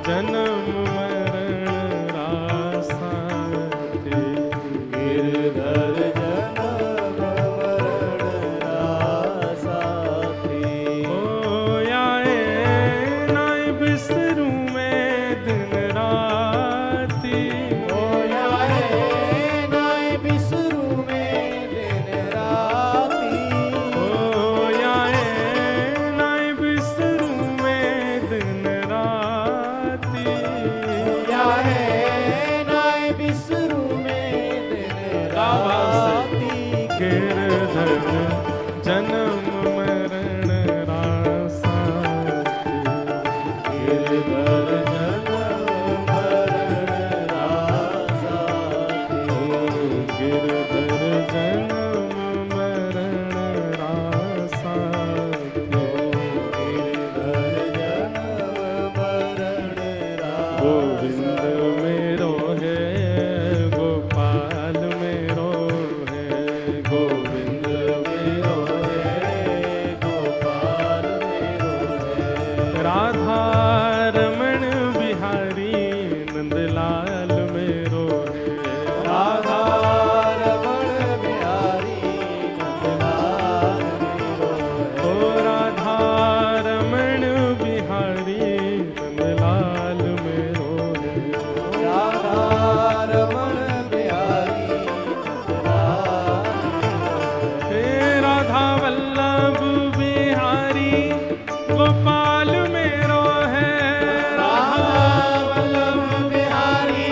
जन्म मरण रासा। गिरधर जन्म मरण रासा। ओ आए नाय बिसरूं मैं दिन राती। ओ आए नाय बिसरूं मैं दिन राती। ओ आए नाय बिसरूं मैं दिन राती। आए नाय बिसरूं मैं दिन राती। गिरधर जन्म मरण रासा। गिरधर जन्म मरण रासा। गिरधर जन्म मरण रासा। गिरधर जन्म मरण रासा। गोविंद मेरो है गोपाल मेरो है। गोविंद मेरो है गोपाल मेरो है। राधा रमण बिहारी नंदलाल मेरो है। राधा रमण बिहारी नंदलाल मेरो है। ओ राधा रमण बिहारी नंदलाल मेरो है। राधा रमण बिहारी नंदलाल हे राधा वल्लभ बिहारी गोपाल मेरो है। राधा वल्लभ बिहारी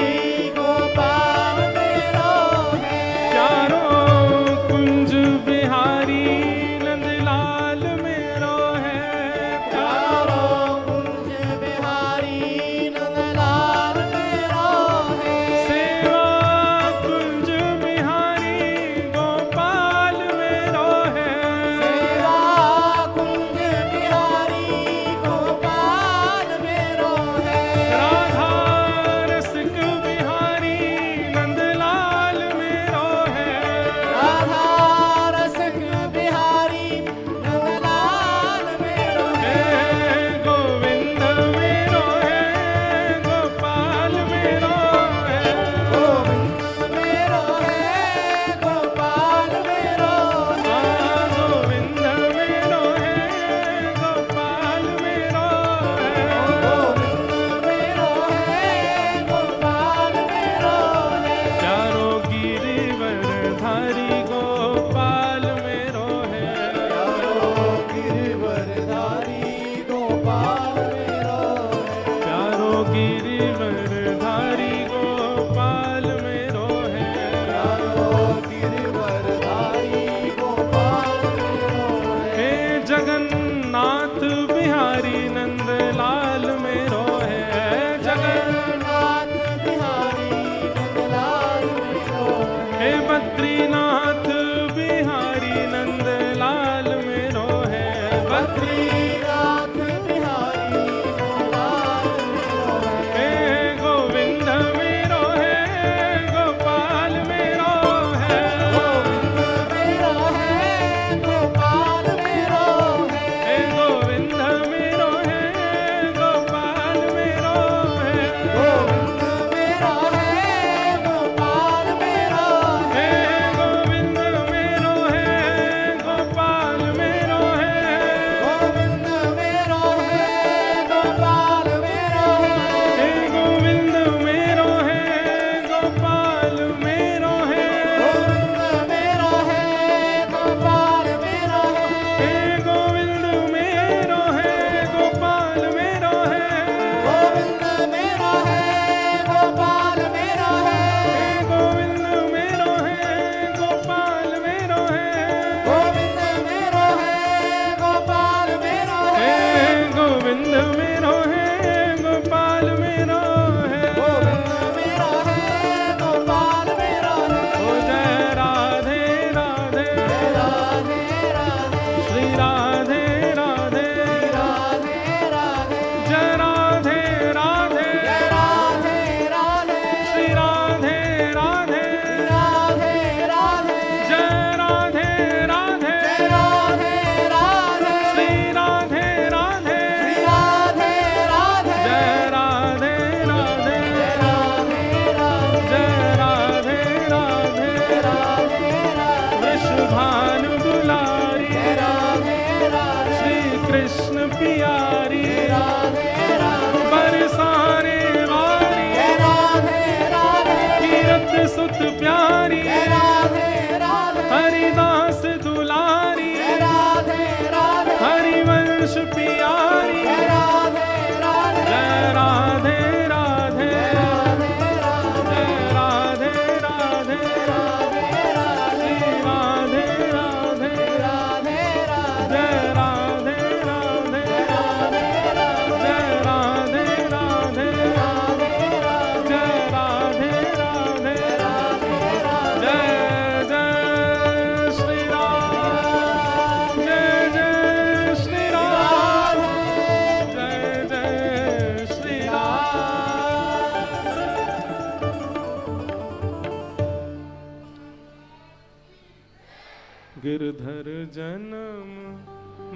गिरधर जन्म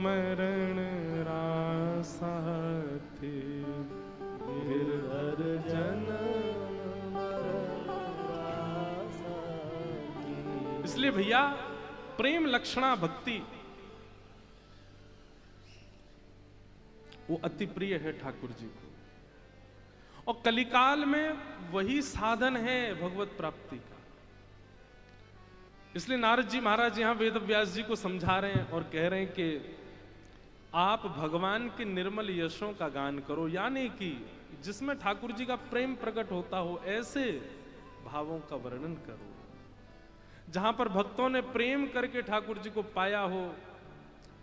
मरण रासाथी, गिरधर जन्म मरण रासाथी। इसलिए भैया प्रेम लक्षणा भक्ति वो अति प्रिय है ठाकुर जी को, और कलिकाल में वही साधन है भगवत प्राप्ति का। इसलिए नारद जी महाराज यहां वेद व्यास जी को समझा रहे हैं और कह रहे हैं कि आप भगवान के निर्मल यशों का गान करो, यानी कि जिसमें ठाकुर जी का प्रेम प्रकट होता हो ऐसे भावों का वर्णन करो, जहां पर भक्तों ने प्रेम करके ठाकुर जी को पाया हो,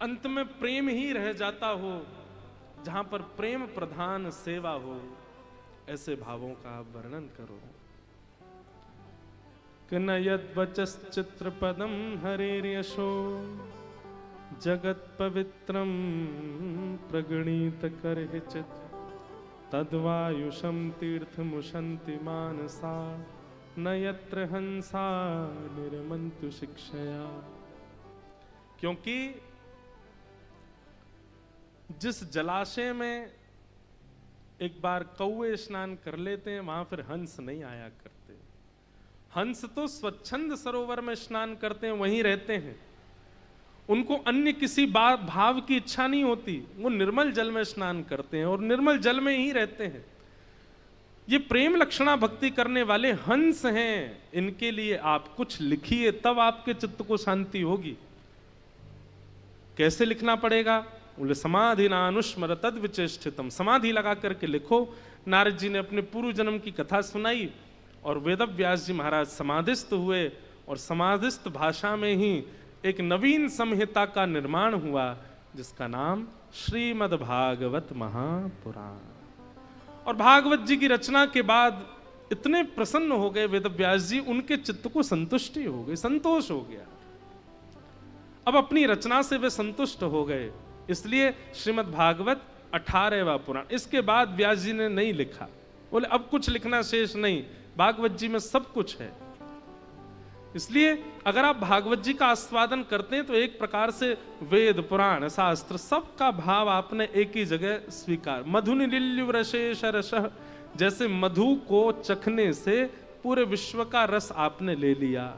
अंत में प्रेम ही रह जाता हो, जहां पर प्रेम प्रधान सेवा हो, ऐसे भावों का वर्णन करो। किनयद्वचश्चित्र पदम हरेर्यशो जगत पवित्रम प्रगणित करहिचित् तद्वायुषम तीर्थमुशन्ति मानसा न यत्र हंसा निर्मन्तु शिक्षया। क्योंकि जिस जलाशय में एक बार कौवे स्नान कर लेते हैं वहां फिर हंस नहीं आया करते। हंस तो स्वच्छंद सरोवर में स्नान करते हैं, वहीं रहते हैं, उनको अन्य किसी भाव की इच्छा नहीं होती, वो निर्मल जल में स्नान करते हैं और निर्मल जल में ही रहते हैं। ये प्रेम लक्षणा भक्ति करने वाले हंस हैं, इनके लिए आप कुछ लिखिए, तब आपके चित्त को शांति होगी। कैसे लिखना पड़ेगा? बोले समाधि नानुस्मर तद विचेष्टितम, समाधि लगा करके लिखो। नारद जी ने अपने पूर्व जन्म की कथा सुनाई और वेदव्यास जी महाराज समाधिस्थ हुए और समाधिस्थ भाषा में ही एक नवीन संहिता का निर्माण हुआ जिसका नाम श्रीमद् भागवत महापुराण। और भागवत जी की रचना के बाद इतने प्रसन्न हो गए वेदव्यास जी, उनके चित्त को संतुष्टि हो गई, संतोष हो गया। अब अपनी रचना से वे संतुष्ट हो गए, इसलिए श्रीमद् भागवत 18वां पुराण। इसके बाद व्यास जी ने नहीं लिखा, बोले अब कुछ लिखना शेष नहीं, भागवत जी में सब कुछ है। इसलिए अगर आप भागवत जी का आस्वादन करते हैं तो एक प्रकार से वेद पुराण शास्त्र सबका भाव आपने एक ही जगह स्वीकार। मधुनिलिल्युरशेष रसः, जैसे मधु को चखने से पूरे विश्व का रस आपने ले लिया,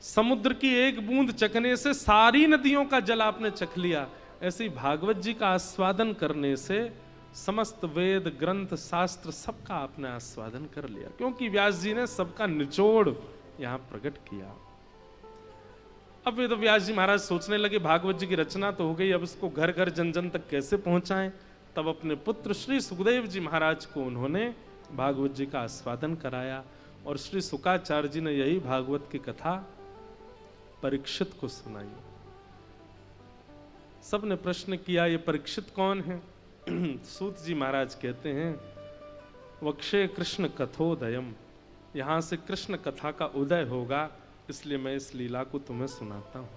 समुद्र की एक बूंद चखने से सारी नदियों का जल आपने चख लिया, ऐसे ही भागवत जी का आस्वादन करने से समस्त वेद ग्रंथ शास्त्र सबका आपने आस्वादन कर लिया, क्योंकि व्यास जी ने सबका निचोड़ यहां प्रकट किया। अब वेद व्यास जी महाराज सोचने लगे भागवत जी की रचना तो हो गई, अब इसको घर घर जन जन तक कैसे पहुंचाएं। तब अपने पुत्र श्री सुखदेव जी महाराज को उन्होंने भागवत जी का आस्वादन कराया और श्री शुकाचार्य जी ने यही भागवत की कथा परीक्षित को सुनाई। सबने प्रश्न किया ये परीक्षित कौन है? सूत जी महाराज कहते हैं वक्षे कृष्ण कथोदयम, यहां से कृष्ण कथा का उदय होगा, इसलिए मैं इस लीला को तुम्हें सुनाता हूं।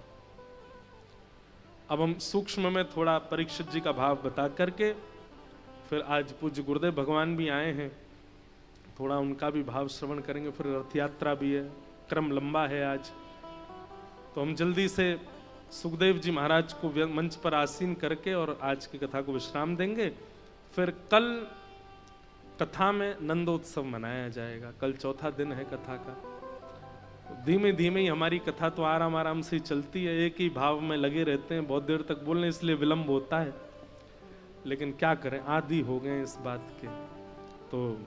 अब हम सूक्ष्म में थोड़ा परीक्षित जी का भाव बता करके फिर आज पूज्य गुरुदेव भगवान भी आए हैं, थोड़ा उनका भी भाव श्रवण करेंगे। फिर रथ यात्रा भी है, क्रम लंबा है आज, तो हम जल्दी से सुखदेव जी महाराज को मंच पर आसीन करके और आज की कथा को विश्राम देंगे। फिर कल कथा में नंदोत्सव मनाया जाएगा, कल चौथा दिन है कथा का। धीमे धीमे ही हमारी कथा तो आराम आराम से चलती है, एक ही भाव में लगे रहते हैं, बहुत देर तक बोलने इसलिए विलंब होता है, लेकिन क्या करें आदी हो गए इस बात के। तो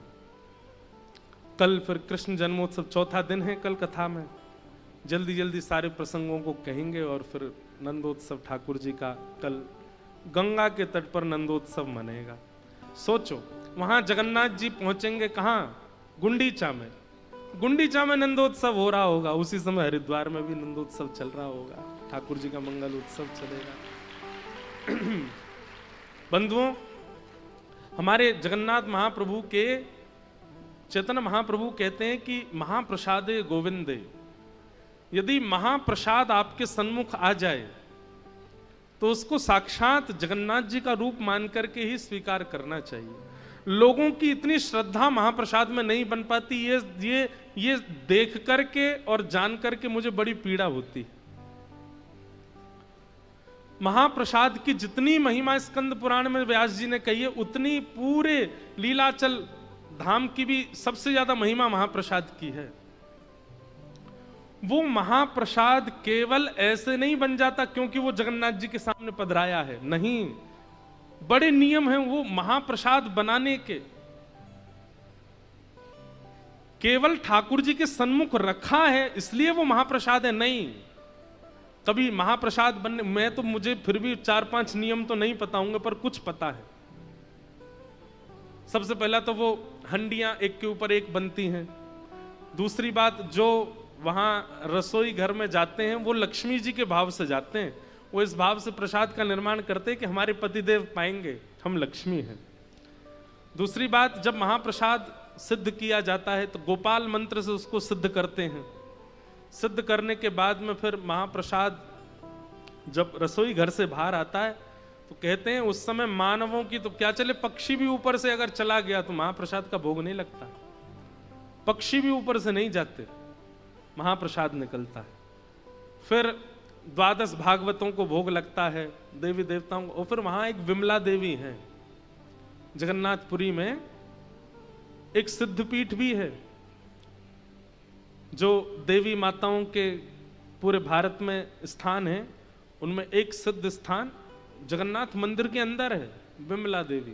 कल फिर कृष्ण जन्मोत्सव चौथा दिन है, कल कथा में जल्दी जल्दी सारे प्रसंगों को कहेंगे और फिर नंदोत्सव ठाकुर जी का कल गंगा के तट पर नंदोत्सव मनेगा। सोचो वहां जगन्नाथ जी पहुंचेंगे कहाँ? गुंडीचा में, गुंडीचा में नंदोत्सव हो रहा होगा, उसी समय हरिद्वार में भी नंदोत्सव चल रहा होगा, ठाकुर जी का मंगल उत्सव चलेगा। बंधुओं, हमारे जगन्नाथ महाप्रभु के चैतन्य महाप्रभु कहते हैं कि महाप्रसादे गोविंदे, यदि महाप्रसाद आपके सन्मुख आ जाए तो उसको साक्षात जगन्नाथ जी का रूप मान करके ही स्वीकार करना चाहिए। लोगों की इतनी श्रद्धा महाप्रसाद में नहीं बन पाती, ये देख करके और जान करके मुझे बड़ी पीड़ा होती। महाप्रसाद की जितनी महिमा स्कंद पुराण में व्यास जी ने कही है, उतनी पूरे लीलाचल धाम की भी सबसे ज्यादा महिमा महाप्रसाद की है। वो महाप्रसाद केवल ऐसे नहीं बन जाता क्योंकि वो जगन्नाथ जी के सामने पधराया है, नहीं, बड़े नियम हैं वो महाप्रसाद बनाने के। केवल ठाकुर जी के सन्मुख रखा है इसलिए वो महाप्रसाद है, नहीं। कभी महाप्रसाद बनने, मैं तो मुझे फिर भी 4-5 नियम तो नहीं पता होंगे पर कुछ पता है। सबसे पहला तो वो हंडियां एक के ऊपर एक बनती हैं। दूसरी बात, जो वहां रसोई घर में जाते हैं वो लक्ष्मी जी के भाव से जाते हैं, वो इस भाव से प्रसाद का निर्माण करते हैं कि हमारे पतिदेव पाएंगे, हम लक्ष्मी हैं। दूसरी बात, जब महाप्रसाद सिद्ध किया जाता है तो गोपाल मंत्र से उसको सिद्ध करते हैं। सिद्ध करने के बाद में फिर महाप्रसाद जब रसोई घर से बाहर आता है तो कहते हैं उस समय मानवों की तो क्या चले, पक्षी भी ऊपर से अगर चला गया तो महाप्रसाद का भोग नहीं लगता, पक्षी भी ऊपर से नहीं जाते, महाप्रसाद निकलता है। फिर 12 भागवतों को भोग लगता है, देवी देवताओं को। और फिर वहां एक विमला देवी है, जगन्नाथपुरी में एक सिद्धपीठ भी है, जो देवी माताओं के पूरे भारत में स्थान है, उनमें एक सिद्ध स्थान जगन्नाथ मंदिर के अंदर है, विमला देवी।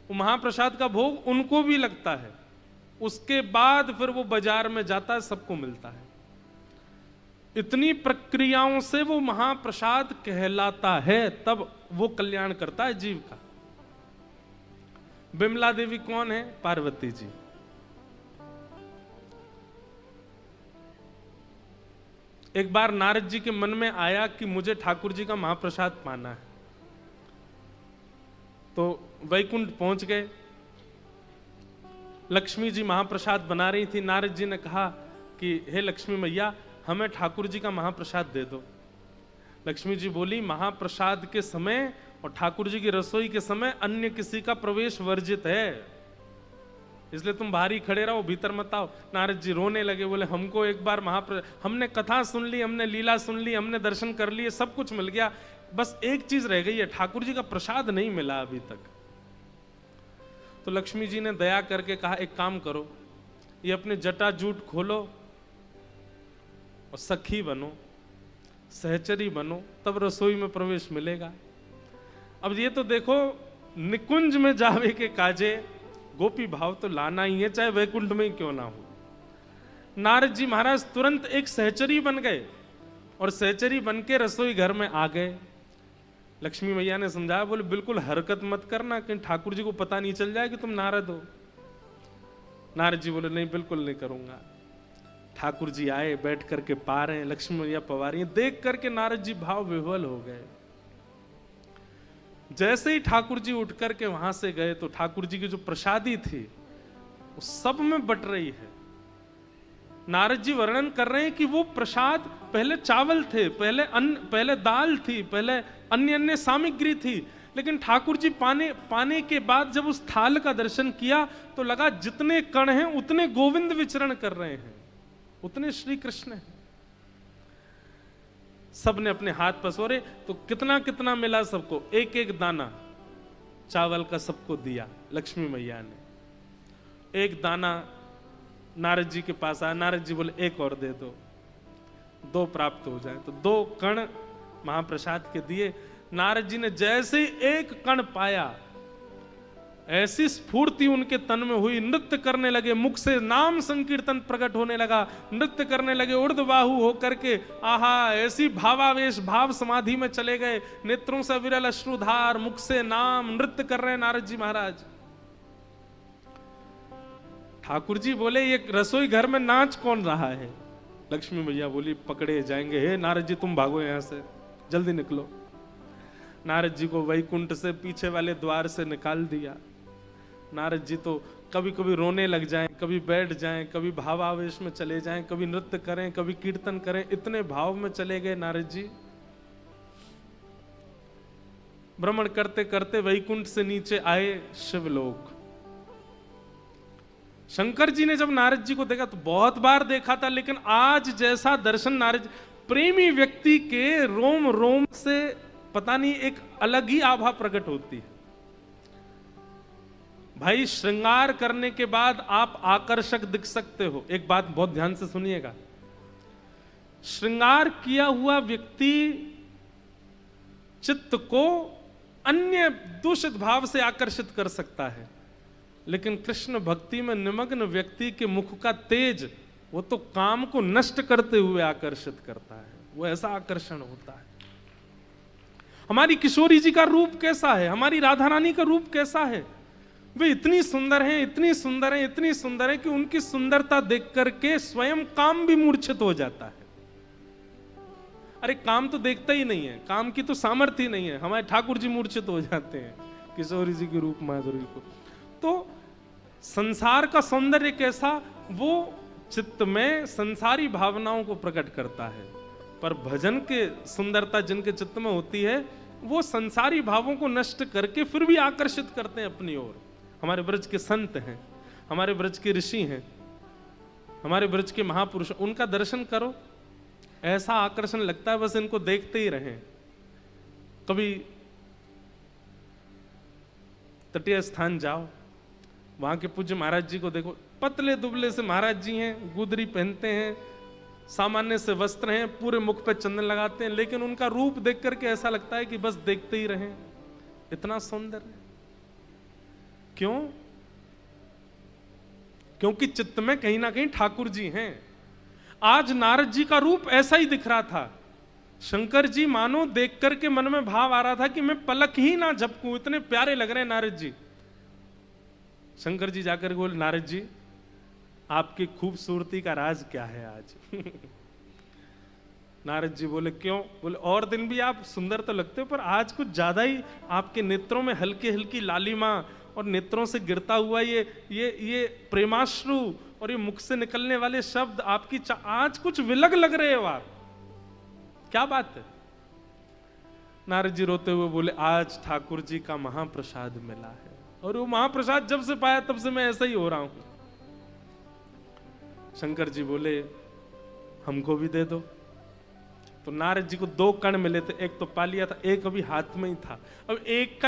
वो महाप्रसाद का भोग उनको भी लगता है। उसके बाद फिर वो बाजार में जाता है, सबको मिलता है। इतनी प्रक्रियाओं से वो महाप्रसाद कहलाता है, तब वो कल्याण करता है जीव का। विमला देवी कौन है? पार्वती जी। एक बार नारद जी के मन में आया कि मुझे ठाकुर जी का महाप्रसाद पाना है, तो वैकुंठ पहुंच गए। लक्ष्मी जी महाप्रसाद बना रही थी। नारद जी ने कहा कि हे लक्ष्मी मैया, हमें ठाकुर जी का महाप्रसाद दे दो। लक्ष्मी जी बोली, महाप्रसाद के समय और ठाकुर जी की रसोई के समय अन्य किसी का प्रवेश वर्जित है, इसलिए तुम बाहर ही खड़े रहो, भीतर मत आओ। नारद जी रोने लगे, बोले हमको एक बार हमने कथा सुन ली, हमने लीला सुन ली, हमने दर्शन कर लिए, सब कुछ मिल गया, बस एक चीज रह गई है, ठाकुर जी का प्रसाद नहीं मिला अभी तक। तो लक्ष्मी जी ने दया करके कहा, एक काम करो, ये अपने जटाजूट खोलो और सखी बनो, सहचरी बनो, तब रसोई में प्रवेश मिलेगा। अब ये तो देखो, निकुंज में जावे के काजे गोपी भाव तो लाना ही है, चाहे वैकुंठ में ही क्यों ना हो। नारद जी महाराज तुरंत एक सहचरी बन गए और सहचरी बन के रसोई घर में आ गए। लक्ष्मी मैया ने समझाया, बोले बिल्कुल हरकत मत करना, कहीं ठाकुर जी को पता नहीं चल जाए कि तुम नारद हो। नारद जी बोले नहीं, बिल्कुल नहीं करूंगा। ठाकुर जी आए, बैठ करके पा रहे हैं, लक्ष्मी मैया पवा रही हैं, देख करके नारद जी भाव विह्वल हो गए। जैसे ही ठाकुर जी उठ करके वहां से गए तो ठाकुर जी की जो प्रसादी थी वो सब में बट रही है। नारद जी वर्णन कर रहे हैं कि वो प्रसाद पहले चावल थे, पहले अन्न, पहले दाल थी, पहले अन्य अन्य सामग्री थी, लेकिन ठाकुर जी पाने के बाद जब उस थाल का दर्शन किया तो लगा जितने कण हैं उतने गोविंद विचरण कर रहे हैं, उतने श्री कृष्ण हैं। सबने अपने हाथ पसोरे तो कितना कितना मिला सबको, एक एक दाना चावल का सबको दिया। लक्ष्मी मैया ने एक दाना नारद जी के पास आया, नारद जी बोले एक और दे दो, 2 प्राप्त हो जाए, तो 2 कण महाप्रसाद के दिए। नारद जी ने जैसे ही एक कण पाया, ऐसी स्फूर्ति उनके तन में हुई, नृत्य करने लगे, मुख से नाम संकीर्तन प्रकट होने लगा, नृत्य करने लगे ऊर्ध्वबाहु होकर के, आहा, ऐसी भावावेश भाव समाधि में चले गए, नेत्रों से विरल अश्रुधार, मुख से नाम, नृत्य कर रहे हैं नारद जी महाराज। ठाकुर जी बोले ये रसोई घर में नाच कौन रहा है? लक्ष्मी मैया बोली पकड़े जाएंगे, हे नारद जी तुम भागो यहां से, जल्दी निकलो। नारद जी को वैकुंठ से पीछे वाले द्वार से निकाल दिया। नारद जी तो कभी कभी रोने लग जाएं, कभी बैठ जाएं, कभी भावावेश में चले जाएं, कभी नृत्य करें, कभी कीर्तन करें, इतने भाव में चले गए नारद जी। भ्रमण करते करते वैकुंठ से नीचे आए शिवलोक। शंकर जी ने जब नारद जी को देखा तो बहुत बार देखा था, लेकिन आज जैसा दर्शन नारद, प्रेमी व्यक्ति के रोम रोम से पता नहीं एक अलग ही आभा प्रकट होती है। भाई श्रृंगार करने के बाद आप आकर्षक दिख सकते हो। एक बात बहुत ध्यान से सुनिएगा, श्रृंगार किया हुआ व्यक्ति चित्त को अन्य दूषित भाव से आकर्षित कर सकता है, लेकिन कृष्ण भक्ति में निमग्न व्यक्ति के मुख का तेज वो तो काम को नष्ट करते हुए आकर्षित करता है। वो ऐसा आकर्षण होता है। हमारी किशोरी जी का रूप कैसा है, हमारी राधा रानी का रूप कैसा है? वे इतनी सुंदर हैं, इतनी सुंदर हैं, इतनी सुंदर हैं कि उनकी सुंदरता देख करके स्वयं काम भी मूर्छित हो जाता है। अरे काम तो देखता ही नहीं है, काम की तो सामर्थ्य ही नहीं है। हमारे ठाकुर जी मूर्छित हो जाते हैं किशोरी जी के रूप माधुरी को। तो संसार का सौंदर्य कैसा, वो चित्त में संसारी भावनाओं को प्रकट करता है, पर भजन के सुंदरता जिनके चित्त में होती है वो संसारी भावों को नष्ट करके फिर भी आकर्षित करते हैं अपनी ओर। हमारे ब्रज के संत हैं, हमारे ब्रज के ऋषि हैं, हमारे ब्रज के महापुरुष, उनका दर्शन करो, ऐसा आकर्षण लगता है बस इनको देखते ही रहें। कभी तटीय स्थान जाओ, वहां के पूज्य महाराज जी को देखो, पतले दुबले से महाराज जी हैं, गुदरी पहनते हैं, सामान्य से वस्त्र हैं, पूरे मुख पे चंदन लगाते हैं, लेकिन उनका रूप देख करके ऐसा लगता है कि बस देखते ही रहें, इतना सौंदर्य। क्यों? क्योंकि चित्त में कहीं ना कहीं ठाकुर जी हैं। आज नारद जी का रूप ऐसा ही दिख रहा था। शंकर जी मानो देख करके मन में भाव आ रहा था कि मैं पलक ही ना झपकूं, इतने प्यारे लग रहे हैं नारद जी। शंकर जी जाकर बोले, नारद जी आपकी खूबसूरती का राज क्या है आज? नारद जी बोले, क्यों? बोले और दिन भी आप सुंदर तो लगते हो, पर आज कुछ ज्यादा ही आपके नेत्रों में हल्की हल्की लालिमा और नेत्रों से गिरता हुआ ये प्रेमाश्रु और ये मुख से निकलने वाले शब्द आपकी आज कुछ विलग लग रहे हो आप, क्या बात है? नारद जी रोते हुए बोले, आज ठाकुर जी का महाप्रसाद मिला है, और वो महाप्रसाद जब से पाया तब से मैं ऐसा ही हो रहा हूं। शंकर जी बोले, हमको भी दे दो। तो नारद जी को 2 कण मिले थे, एक तो पा लिया था, एक अभी हाथ में ही था। अब एक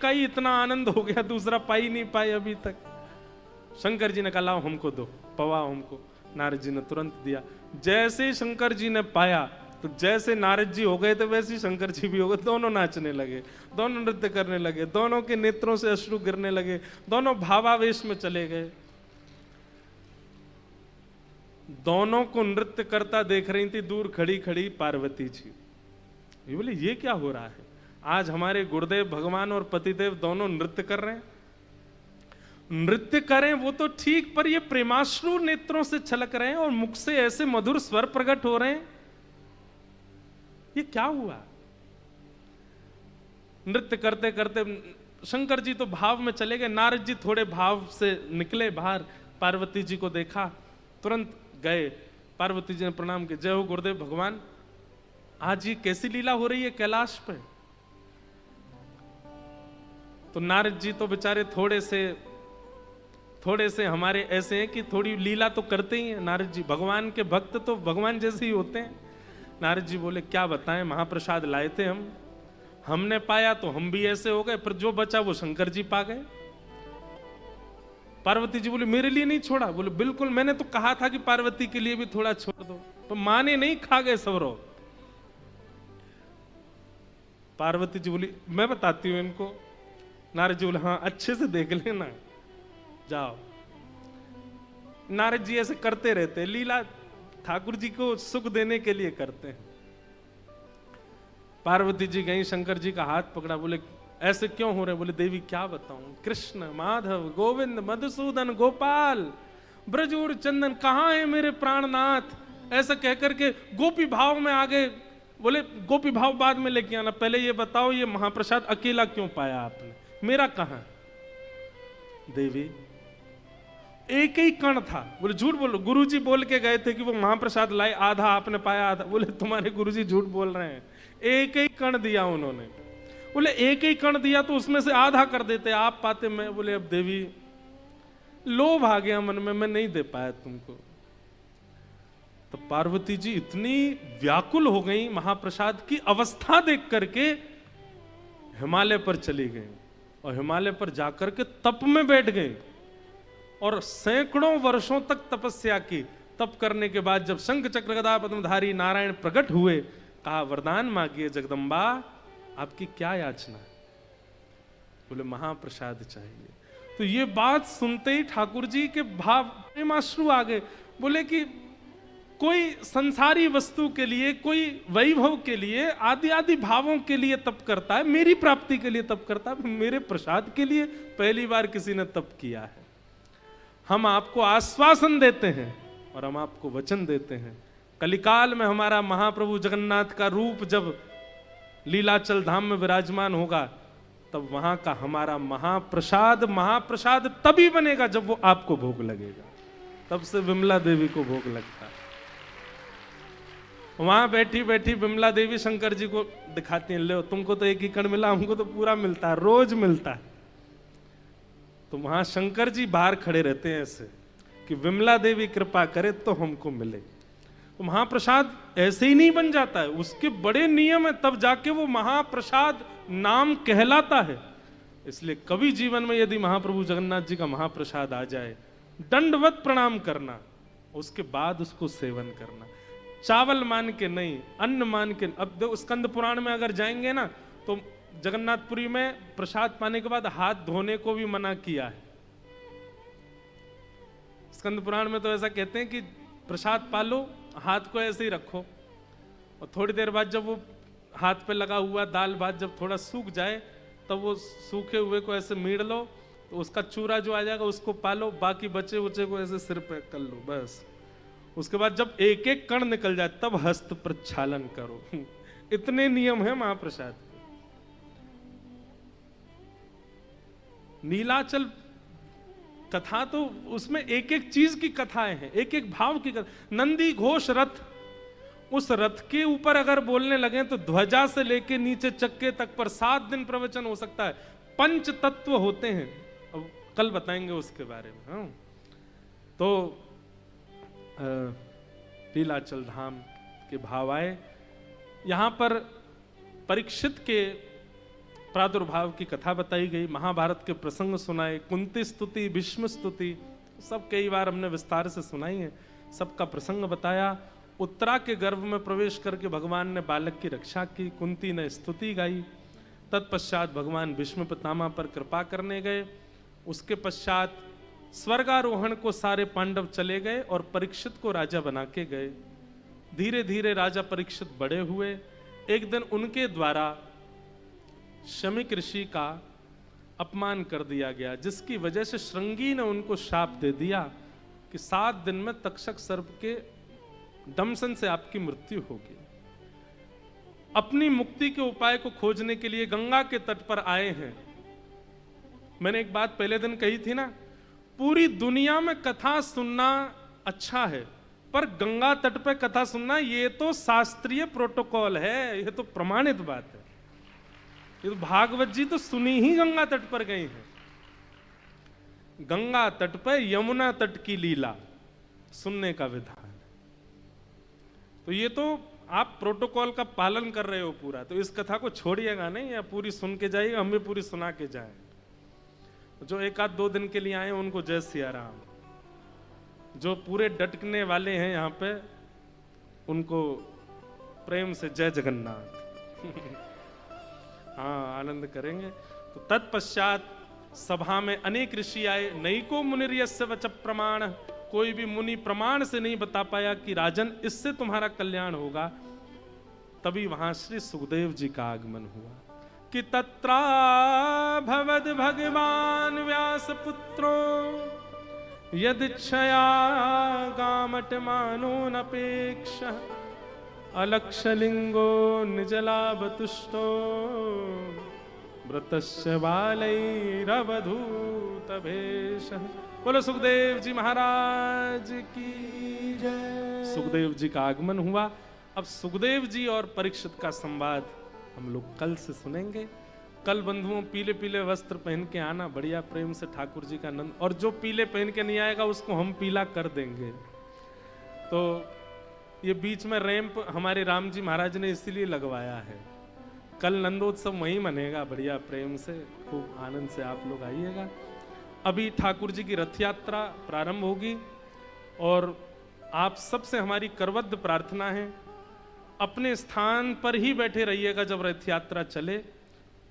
का ही इतना आनंद हो गया, दूसरा पा ही नहीं पाए अभी तक। शंकर जी ने कहा, लाओ हमको दो, पवाओ हमको। नारद जी ने तुरंत दिया। जैसे शंकर जी ने पाया तो जैसे नारद जी हो गए थे वैसे ही शंकर जी भी हो गए। दोनों नाचने लगे, दोनों नृत्य करने लगे, दोनों के नेत्रों से अश्रु गिरने लगे, दोनों भावावेश में चले गए। दोनों को नृत्य करता देख रही थी दूर खड़ी खड़ी पार्वती जी। ये बोले, ये क्या हो रहा है? आज हमारे गुरुदेव भगवान और पतिदेव दोनों नृत्य कर रहे हैं। नृत्य करें वो तो ठीक, पर ये प्रेमाश्रु नेत्रों से छलक रहे हैं और मुख से ऐसे मधुर स्वर प्रकट हो रहे हैं, ये क्या हुआ? नृत्य करते करते शंकर जी तो भाव में चले गए, नारद जी थोड़े भाव से निकले बाहर, पार्वती जी को देखा, तुरंत गए। पार्वती जी ने प्रणाम किया, जय हो गुरुदेव भगवान, आज ये कैसी लीला हो रही है कैलाश पे? तो नारद जी तो बेचारे थोड़े से हमारे ऐसे हैं कि थोड़ी लीला तो करते ही हैं। नारद जी भगवान के भक्त तो भगवान जैसे ही होते हैं। नारद जी बोले, क्या बताएं, महाप्रसाद लाए थे हमने पाया तो हम भी ऐसे हो गए, पर जो बचा वो शंकर जी पा गए। पार्वती जी बोले, मेरे लिए नहीं छोड़ा? बोले, बिल्कुल, मैंने तो कहा था कि पार्वती के लिए भी थोड़ा छोड़ दो, तो माने नहीं, खा गए सबरो। पार्वती जी बोली, मैं बताती हूं इनको। नारद जी बोले, हाँ अच्छे से देख लेना, जाओ। नारद जी ऐसे करते रहते, लीला ठाकुर जी को सुख देने के लिए करते हैं। पार्वती जी गई, शंकर जी का हाथ पकड़ा, बोले, ऐसे क्यों हो रहे? बोले, देवी क्या बताऊं, कृष्ण माधव गोविंद मधुसूदन गोपाल ब्रजूर चंदन, कहां है मेरे प्राणनाथ? ऐसा कहकर के गोपी भाव में आ गए। बोले, गोपी भाव बाद में लेके आना, पहले ये बताओ ये महाप्रसाद अकेला क्यों पाया आपने, मेरा कहां? देवी एक ही कण था। बोले, झूठ बोलो, गुरुजी बोल के गए थे कि वो महाप्रसाद लाए, आधा आपने पाया आधा। बोले, तुम्हारे गुरुजी झूठ बोल रहे हैं, एक ही कण दिया उन्होंने। बोले, एक ही कण दिया तो उसमें से आधा कर देते, आप पाते मैं। बोले, अब देवी लोभ आ गया मन में, मैं नहीं दे पाया तुमको। तो पार्वती जी इतनी व्याकुल हो गई महाप्रसाद की अवस्था देख करके हिमालय पर चली गई और हिमालय पर जाकर के तप में बैठ गई और सैकड़ों वर्षों तक तपस्या की। तप करने के बाद जब शंख चक्र गदा पद्मधारी नारायण प्रकट हुए, कहा वरदान मांगिए जगदम्बा, आपकी क्या याचना है? बोले महाप्रसाद चाहिए। तो ये बात सुनते ही ठाकुर जी के भाव प्रेमाश्रु आ गए। बोले कि कोई संसारी वस्तु के लिए, कोई वैभव के लिए, आदि आदि भावों के लिए तप करता है, मेरी प्राप्ति के लिए तप करता है, मेरे प्रसाद के लिए पहली बार किसी ने तप किया है। हम आपको आश्वासन देते हैं और हम आपको वचन देते हैं, कलिकाल में हमारा महाप्रभु जगन्नाथ का रूप जब लीलाचल धाम में विराजमान होगा, तब वहां का हमारा महाप्रसाद तभी बनेगा जब वो आपको भोग लगेगा। तब से विमला देवी को भोग लगता है। वहां बैठी बैठी विमला देवी शंकर जी को दिखाती हैं, लो तुमको तो एक ही कण मिला, हमको तो पूरा मिलता है, रोज मिलता है। तो वहां शंकर जी बाहर खड़े रहते हैं ऐसे कि विमला देवी कृपा करे तो हमको मिले। तो महाप्रसाद ऐसे ही नहीं बन जाता है, उसके बड़े नियम है, तब जाके वो महाप्रसाद नाम कहलाता है। इसलिए कभी जीवन में यदि महाप्रभु जगन्नाथ जी का महाप्रसाद आ जाए, दंडवत प्रणाम करना, उसके बाद उसको सेवन करना। चावल मान के नहीं, अन्न मान के। अब देखो स्कंद पुराण में अगर जाएंगे ना, तो जगन्नाथपुरी में प्रसाद पाने के बाद हाथ धोने को भी मना किया है। स्कंद पुराण में तो ऐसा कहते हैं कि प्रसाद पालो, हाथ को ऐसे ही रखो, और थोड़ी देर बाद जब वो हाथ पे लगा हुआ दाल भात जब थोड़ा सूख जाए, तब वो सूखे हुए को ऐसे मीड़ लो, तो उसका चूरा जो आ जाएगा उसको पालो, बाकी बचे उचे को ऐसे सिर पे कर लो बस। उसके बाद जब एक एक कण निकल जाए तब हस्त प्रक्षालन करो। इतने नियम है महाप्रसाद के। नीलाचल कथा तो उसमें एक एक चीज की कथाएं हैं, एक एक भाव की कथा। नंदी घोष रथ, उस रथ के ऊपर अगर बोलने लगे तो ध्वजा से लेके नीचे चक्के तक पर 7 दिन प्रवचन हो सकता है। पंच तत्व होते हैं, अब कल बताएंगे उसके बारे में। हाँ, तो लीलाचल धाम के भाव आए। यहां पर परीक्षित के प्रादुर्भाव की कथा बताई गई, महाभारत के प्रसंग सुनाए, कुंती स्तुति, भीष्म स्तुति, सब कई बार हमने विस्तार से सुनाई है, सबका प्रसंग बताया। उत्तरा के गर्भ में प्रवेश करके भगवान ने बालक की रक्षा की, कुंती ने स्तुति गाई। तत्पश्चात भगवान भीष्म पितामह पर कृपा करने गए। उसके पश्चात स्वर्गारोहण को सारे पांडव चले गए और परीक्षित को राजा बना के गए। धीरे धीरे राजा परीक्षित बड़े हुए। एक दिन उनके द्वारा शमिक ऋषि का अपमान कर दिया गया, जिसकी वजह से श्रृंगी ने उनको शाप दे दिया कि 7 दिन में तक्षक सर्प के दंशन से आपकी मृत्यु होगी। अपनी मुक्ति के उपाय को खोजने के लिए गंगा के तट पर आए हैं। मैंने एक बात पहले दिन कही थी ना, पूरी दुनिया में कथा सुनना अच्छा है, पर गंगा तट पर कथा सुनना ये तो शास्त्रीय प्रोटोकॉल है, ये तो प्रमाणित बात है। ये तो भागवत जी तो सुनी ही गंगा तट पर गए हैं। गंगा तट पर यमुना तट की लीला सुनने का विधान। तो ये तो आप प्रोटोकॉल का पालन कर रहे हो पूरा, तो इस कथा को छोड़िएगा नहीं, या पूरी सुन के जाइएगा, हम भी पूरी सुना के जाएं। जो 1-2 दिन के लिए आए उनको जय सिया राम, जो पूरे डटकने वाले हैं यहाँ पे उनको प्रेम से जय जगन्नाथ। हाँ, आनंद करेंगे। तो तत्पश्चात सभा में अनेक ऋषि आए। नैको मुनिर्यस्य वच प्रमाण, कोई भी मुनि प्रमाण से नहीं बता पाया कि राजन इससे तुम्हारा कल्याण होगा। तभी वहां श्री सुखदेव जी का आगमन हुआ कि तत्रा भवद भगवान व्यास पुत्रो यदिच्छया गामटमानो नपेक्ष अलक्षलिंगो निजलाभतुष्टो व्रतस्य बालैरवधूत भेष। बोलो सुखदेव जी महाराज की जय। सुखदेव जी का आगमन हुआ। अब सुखदेव जी और परीक्षित का संवाद हम लोग कल से सुनेंगे। कल बंधुओं पीले पीले वस्त्र पहन के आना, बढ़िया प्रेम से ठाकुर जी का आनंद, और जो पीले पहन के नहीं आएगा उसको हम पीला कर देंगे। तो ये बीच में रैंप हमारे राम जी महाराज ने इसीलिए लगवाया है। कल नंदोत्सव वहीं मनेगा बढ़िया प्रेम से, खूब आनंद से आप लोग आइएगा। अभी ठाकुर जी की रथ यात्रा प्रारंभ होगी और आप सबसे हमारी करबद्ध प्रार्थना है, अपने स्थान पर ही बैठे रहिएगा जब रथ यात्रा चले,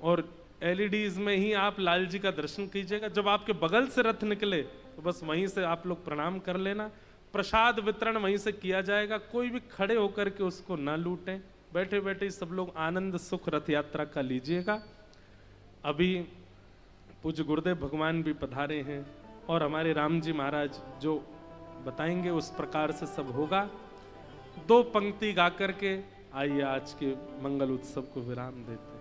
और एलईडीज में ही आप लाल जी का दर्शन कीजिएगा। जब आपके बगल से रथ निकले तो बस वहीं से आप लोग प्रणाम कर लेना। प्रसाद वितरण वहीं से किया जाएगा, कोई भी खड़े होकर के उसको ना लूटें, बैठे बैठे सब लोग आनंद सुख रथ यात्रा का लीजिएगा। अभी पूज्य गुरुदेव भगवान भी पधारे हैं और हमारे राम जी महाराज जो बताएंगे उस प्रकार से सब होगा। 2 पंक्ति गा करके आइए आज के मंगल उत्सव को विराम देते हैं।